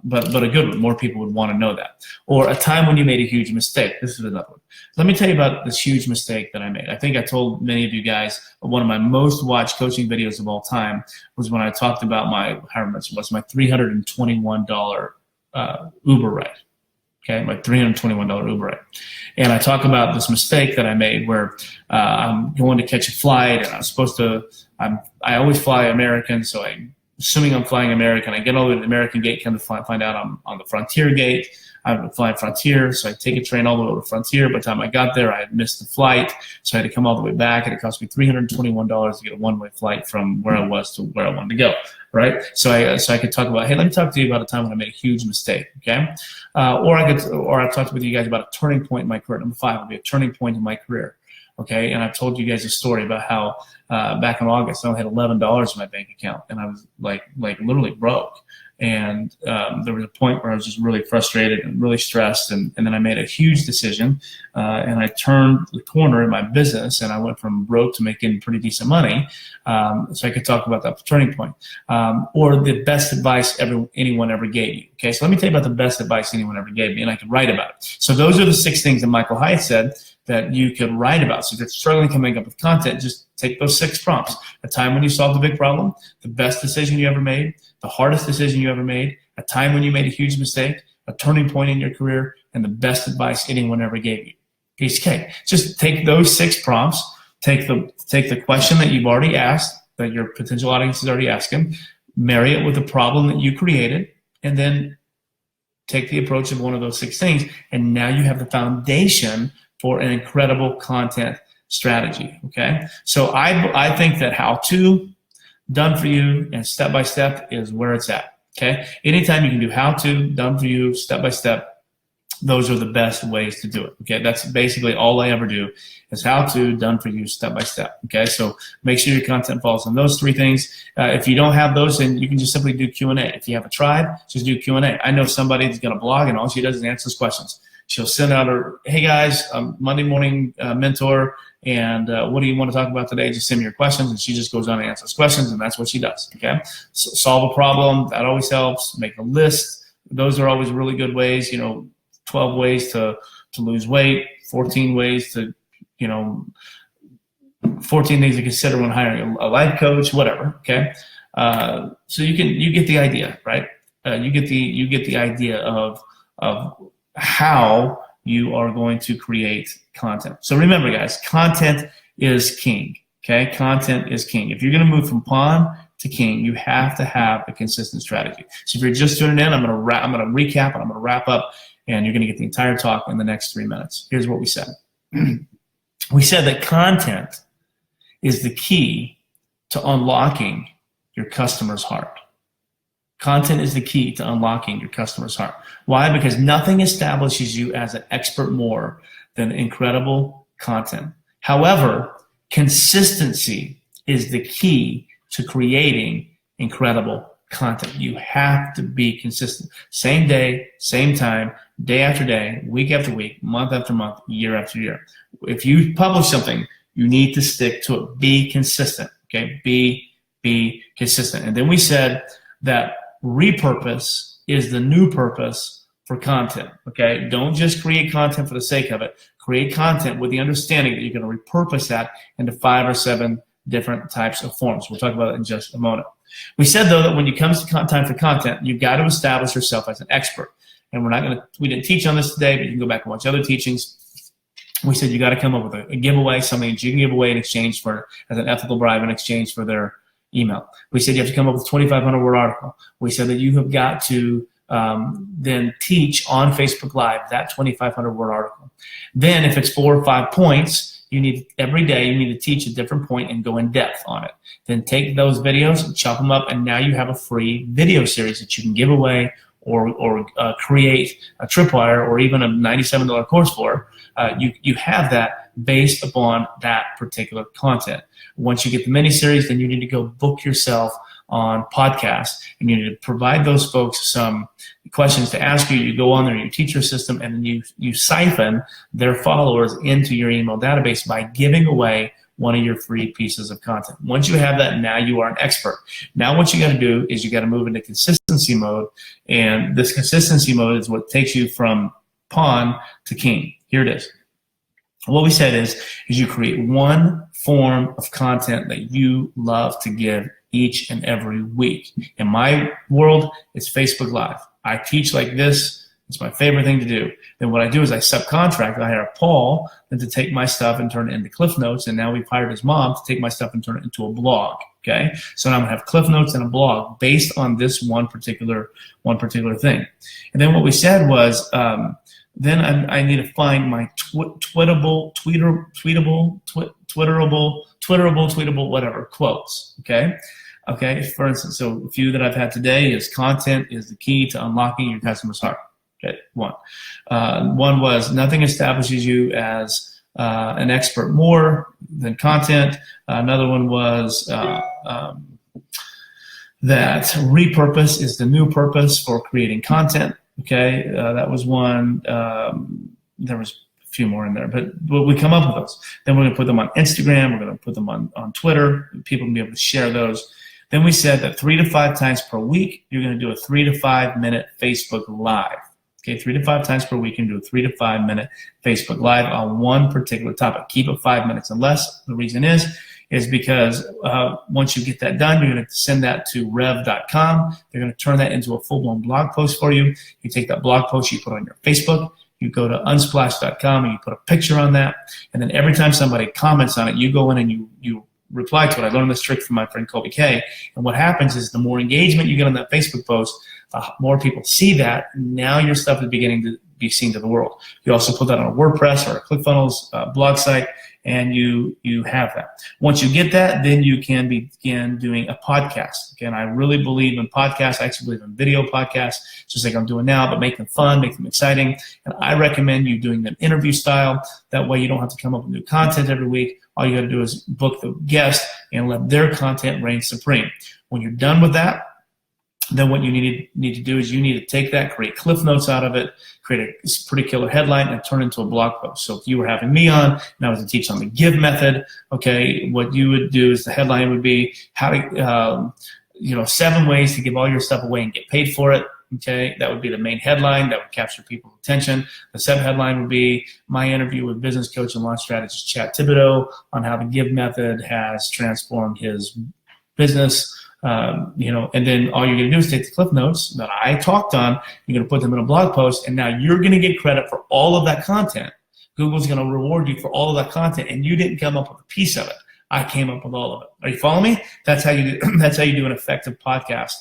But a good one. More people would want to know that. Or a time when you made a huge mistake. This is another one. Let me tell you about this huge mistake that I made. I think I told many of you guys one of my most watched coaching videos of all time was when I talked about my $321 Uber ride. Okay, my $321 Uber ride. And I talk about this mistake that I made where I'm going to catch a flight and I always fly American, so assuming I'm flying American, I get all the way to the American gate, come to find out I'm on the Frontier gate. I'm flying Frontier, so I take a train all the way over to Frontier. By the time I got there, I had missed the flight, so I had to come all the way back, and it cost me $321 to get a one-way flight from where I was to where I wanted to go, right? So I could talk about, hey, let me talk to you about a time when I made a huge mistake, okay? Or I talked with you guys about a turning point in my career. Number 5 would be a turning point in my career. Okay, and I've told you guys a story about how back in August I only had $11 in my bank account, and I was like literally broke. And there was a point where I was just really frustrated and really stressed, and then I made a huge decision, and I turned the corner in my business, and I went from broke to making pretty decent money. So I could talk about that turning point, or the best advice anyone ever gave you. Okay, so let me tell you about the best advice anyone ever gave me, and I could write about it. So those are the 6 things that Michael Hyatt said that you could write about. So if you're struggling coming up with content, just take those 6 prompts. A time when you solved a big problem, the best decision you ever made, the hardest decision you ever made, a time when you made a huge mistake, a turning point in your career, and the best advice anyone ever gave you. Piece of cake. Just take those 6 prompts, take the question that you've already asked, that your potential audience is already asking, marry it with the problem that you created, and then take the approach of one of those 6 things, and now you have the foundation for an incredible content strategy, okay? So I think that how to, done for you, and step-by-step is where it's at. Okay? Anytime you can do how to, done for you, step by step, those are the best ways to do it. Okay, that's basically all I ever do is how to, done for you, step by step. Okay, so make sure your content falls on those 3 things. If you don't have those, then you can just simply do Q&A. If you have a tribe, just do Q&A. I know somebody that's going to blog and all she does is answers questions. She'll send out her, hey guys, Monday morning mentor, and what do you want to talk about today? Just send me your questions, and she just goes on and answers questions, and that's what she does. Okay, so solve a problem, that always helps. Make a list. Those are always really good ways. 12 ways to lose weight, 14 ways to, 14 things to consider when hiring a life coach, whatever. Okay, so you get the idea, right? You get the idea of how you are going to create content. So remember, guys, content is king. Okay, content is king. If you're going to move from pawn to king, you have to have a consistent strategy. So if you're just tuning in, I'm going to recap and I'm going to wrap up. And you're going to get the entire talk in the next 3 minutes. Here's what we said. We said that content is the key to unlocking your customer's heart. Content is the key to unlocking your customer's heart. Why? Because nothing establishes you as an expert more than incredible content. However, consistency is the key to creating incredible content. You have to be consistent. Same day, same time, day after day, week after week, month after month, year after year. If you publish something, you need to stick to it. Be consistent. Okay? Be consistent. And then we said that repurpose is the new purpose for content. Okay? Don't just create content for the sake of it. Create content with the understanding that you're going to repurpose that into 5 or 7 different types of forms. We'll talk about it in just a moment. We said, though, that when it comes to time for content, you've got to establish yourself as an expert. And we didn't teach on this today, but you can go back and watch other teachings. We said you got to come up with a giveaway, something that you can give away in exchange for, as an ethical bribe in exchange for their email. We said you have to come up with a 2,500 word article. We said that you have got to then teach on Facebook Live that 2,500 word article. Then if it's 4 or 5 points, every day you need to teach a different point and go in depth on it. Then take those videos and chop them up, and now you have a free video series that you can give away or create a tripwire or even a $97 course for. You have that based upon that particular content. Once you get the mini-series, then you need to go book yourself on podcasts, and you need to provide those folks some questions to ask you. You go on there, you teach your system, and then you siphon their followers into your email database by giving away one of your free pieces of content. Once you have that, now you are an expert. Now what you got to do is you got to move into consistency mode, and this consistency mode is what takes you from pawn to king. Here it is. What we said is you create one form of content that you love to give each and every week. In my world, it's Facebook Live. I teach like this. It's my favorite thing to do. Then what I do is I subcontract. I hire Paul then to take my stuff and turn it into Cliff Notes, and now we've hired his mom to take my stuff and turn it into a blog. Okay, so now I'm gonna have Cliff Notes and a blog based on this one particular thing. And then what we said was, then I need to find my tweetable, whatever quotes. Okay. For instance, so a few that I've had today is content is the key to unlocking your customer's heart. Okay, one was nothing establishes you as an expert more than content. Another one was that repurpose is the new purpose for creating content. Okay, that was one. There was a few more in there, but we come up with those. Then we're going to put them on Instagram. We're going to put them on Twitter. People can be able to share those. Then we said that 3 to 5 times per week, you're going to do a 3 to 5 minute Facebook Live. Okay, 3 to 5 times per week, you can do a 3 to 5 minute Facebook Live on one particular topic. Keep it 5 minutes and less. The reason is because once you get that done, you're going to send that to rev.com. They're going to turn that into a full-blown blog post for you. You take that blog post, you put it on your Facebook, you go to unsplash.com and you put a picture on that, and then every time somebody comments on it, you go in and you reply to it. I learned this trick from my friend Colby K, and what happens is the more engagement you get on that Facebook post, the more people see that. Now your stuff is beginning to be seen to the world. You also put that on a WordPress or a ClickFunnels blog site, and you have that. Once you get that, then you can begin doing a podcast. Again, I really believe in podcasts. I actually believe in video podcasts, just like I'm doing now, but make them fun, make them exciting. And I recommend you doing them interview style. That way you don't have to come up with new content every week. All you got to do is book the guest and let their content reign supreme. When you're done with that, then what you need to do is you need to take that, create cliff notes out of it, create a pretty killer headline, and turn it into a blog post. So if you were having me on and I was to teach on the give method, okay, what you would do is the headline would be how to, 7 ways to give all your stuff away and get paid for it. Okay, that would be the main headline that would capture people's attention. The sub-headline would be my interview with business coach and launch strategist Chad Thibodeaux on how the give method has transformed his business. And then all you're going to do is take the cliff notes that I talked on, you're going to put them in a blog post, and now you're going to get credit for all of that content. Google's going to reward you for all of that content, and you didn't come up with a piece of it. I came up with all of it. Are you following me? That's how you do an effective podcast.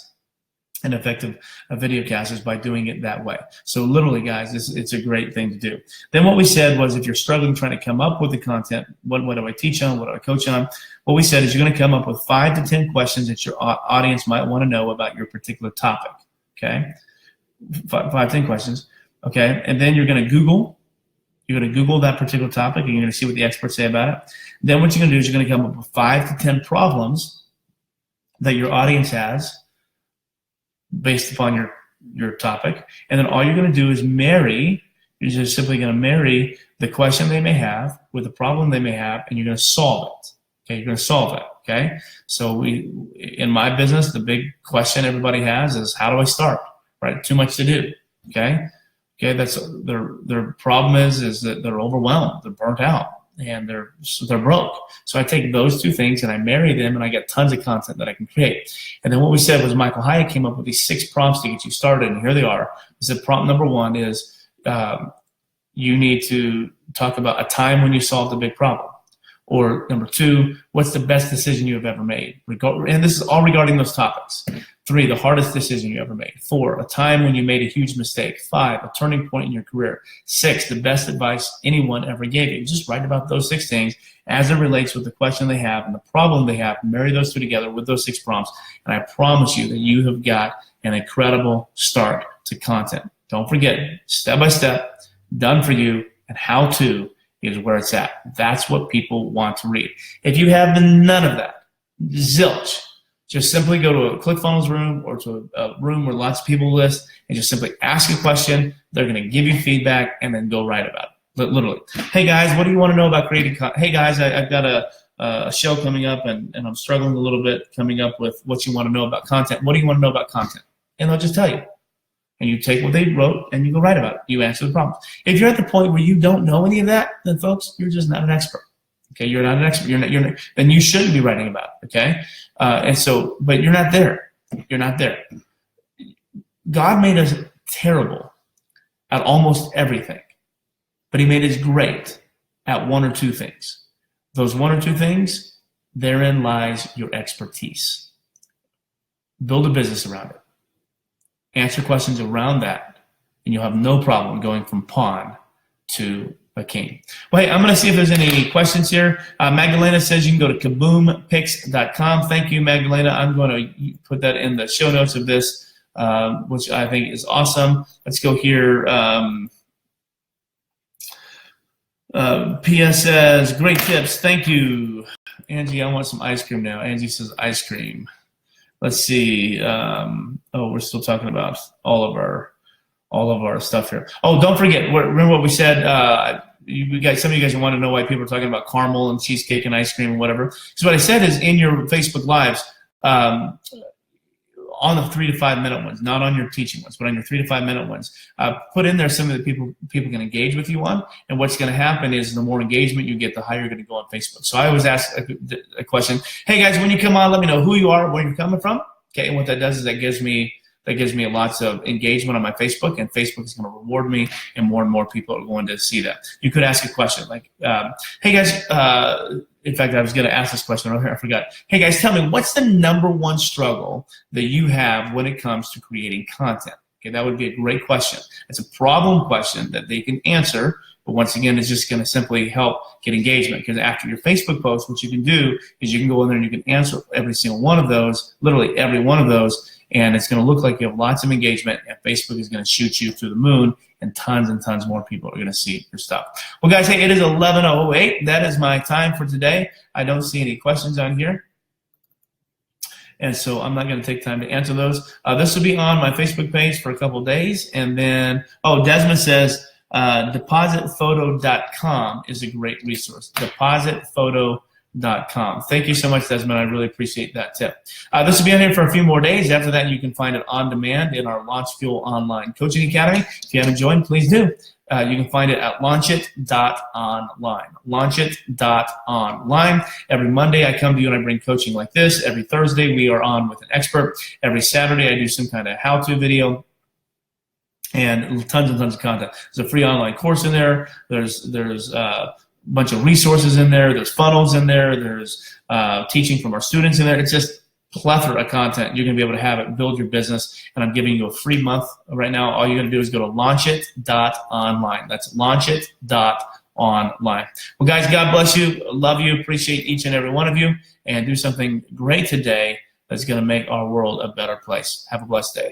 And effective video cast is by doing it that way. So literally, guys, it's a great thing to do. Then what we said was if you're struggling trying to come up with the content, what do I teach on, what do I coach on? What we said is you're going to come up with 5 to 10 questions that your audience might want to know about your particular topic, okay? 5, 10 questions, okay? And then you're going to Google. You're going to Google that particular topic, and you're going to see what the experts say about it. Then what you're going to do is you're going to come up with 5 to 10 problems that your audience has based upon your topic, and then all you're going to do is you're just simply going to marry the question they may have with the problem they may have, and you're going to solve it. Okay, you're going to solve it. Okay, so in my business, the big question everybody has is how do I start? Right, too much to do. Okay, that's their problem is that they're overwhelmed, they're burnt out, and they're broke. So I take those 2 things and I marry them, and I get tons of content that I can create. And then what we said was Michael Hyatt came up with these 6 prompts to get you started, and here they are. He said prompt number 1 is you need to talk about a time when you solved a big problem. Or number 2, what's the best decision you have ever made? And this is all regarding those topics. 3, the hardest decision you ever made. 4, a time when you made a huge mistake. 5, a turning point in your career. 6, the best advice anyone ever gave you. Just write about those 6 things as it relates with the question they have and the problem they have. Marry those 2 together with those 6 prompts, and I promise you that you have got an incredible start to content. Don't forget, step by step, done for you, and how to is where it's at. That's what people want to read. If you have none of that, zilch, just simply go to a ClickFunnels room or to a room where lots of people list and just simply ask a question. They're going to give you feedback and then go write about it. Literally. Hey guys, what do you want to know about creating content? Hey guys, I've got a show coming up and I'm struggling a little bit coming up with what you want to know about content. What do you want to know about content? And they'll just tell you. And you take what they wrote and you go write about it. You answer the problem. If you're at the point where you don't know any of that, then folks, you're just not an expert. Okay, you're not an expert. You're not, then you shouldn't be writing about it. Okay, but you're not there. You're not there. God made us terrible at almost everything, but He made us great at 1 or 2 things. Those 1 or 2 things, therein lies your expertise. Build a business around it. Answer questions around that, and you'll have no problem going from pawn to a king. Well, hey, I'm going to see if there's any questions here. Magdalena says you can go to kaboompicks.com. Thank you, Magdalena. I'm going to put that in the show notes of this, which I think is awesome. Let's go here. P.S. says, great tips. Thank you. Angie, I want some ice cream now. Angie says ice cream. Let's see. We're still talking about all of our stuff here. Oh, don't forget. Remember what we said. Some of you guys want to know why people are talking about caramel and cheesecake and ice cream and whatever. Because what I said is in your Facebook Lives, on the 3 to 5 minute ones, not on your teaching ones, but on your 3 to 5 minute ones, put in there some of the people can engage with you on. And what's going to happen is the more engagement you get, the higher you're going to go on Facebook. So I always ask a question. Hey guys, when you come on, let me know who you are, where you're coming from. Okay, and what that does is that gives me lots of engagement on my Facebook, and Facebook is going to reward me, and more people are going to see that. You could ask a question like, hey guys, in fact, I was going to ask this question earlier, I forgot. Hey guys, tell me, what's the #1 struggle that you have when it comes to creating content? Okay, that would be a great question. It's a problem question that they can answer, but once again, it's just going to simply help get engagement, because after your Facebook post, what you can do is you can go in there and you can answer every single one of those, literally every one of those, and it's going to look like you have lots of engagement, and Facebook is going to shoot you through the moon, and tons more people are going to see your stuff. Well, guys, hey, it is 11:08. That is my time for today. I don't see any questions on here, and so I'm not going to take time to answer those. This will be on my Facebook page for a couple days, and then, oh, Desmond says, depositphoto.com is a great resource. Depositphoto.com. Thank you so much, Desmond. I really appreciate that tip. This will be on here for a few more days. After that, you can find it on demand in our Launch Fuel Online Coaching Academy. If you haven't joined, please do. You can find it at launchit.online. Launchit.online. Every Monday, I come to you and I bring coaching like this. Every Thursday, we are on with an expert. Every Saturday, I do some kind of how-to video, and tons of content. There's a free online course in there. There's a bunch of resources in there. There's funnels in there. There's teaching from our students in there. It's just plethora of content. You're going to be able to have it, build your business, and I'm giving you a free month right now. All you're going to do is go to launchit.online. That's launchit.online. Well, guys, God bless you. Love you. Appreciate each and every one of you, and do something great today that's going to make our world a better place. Have a blessed day.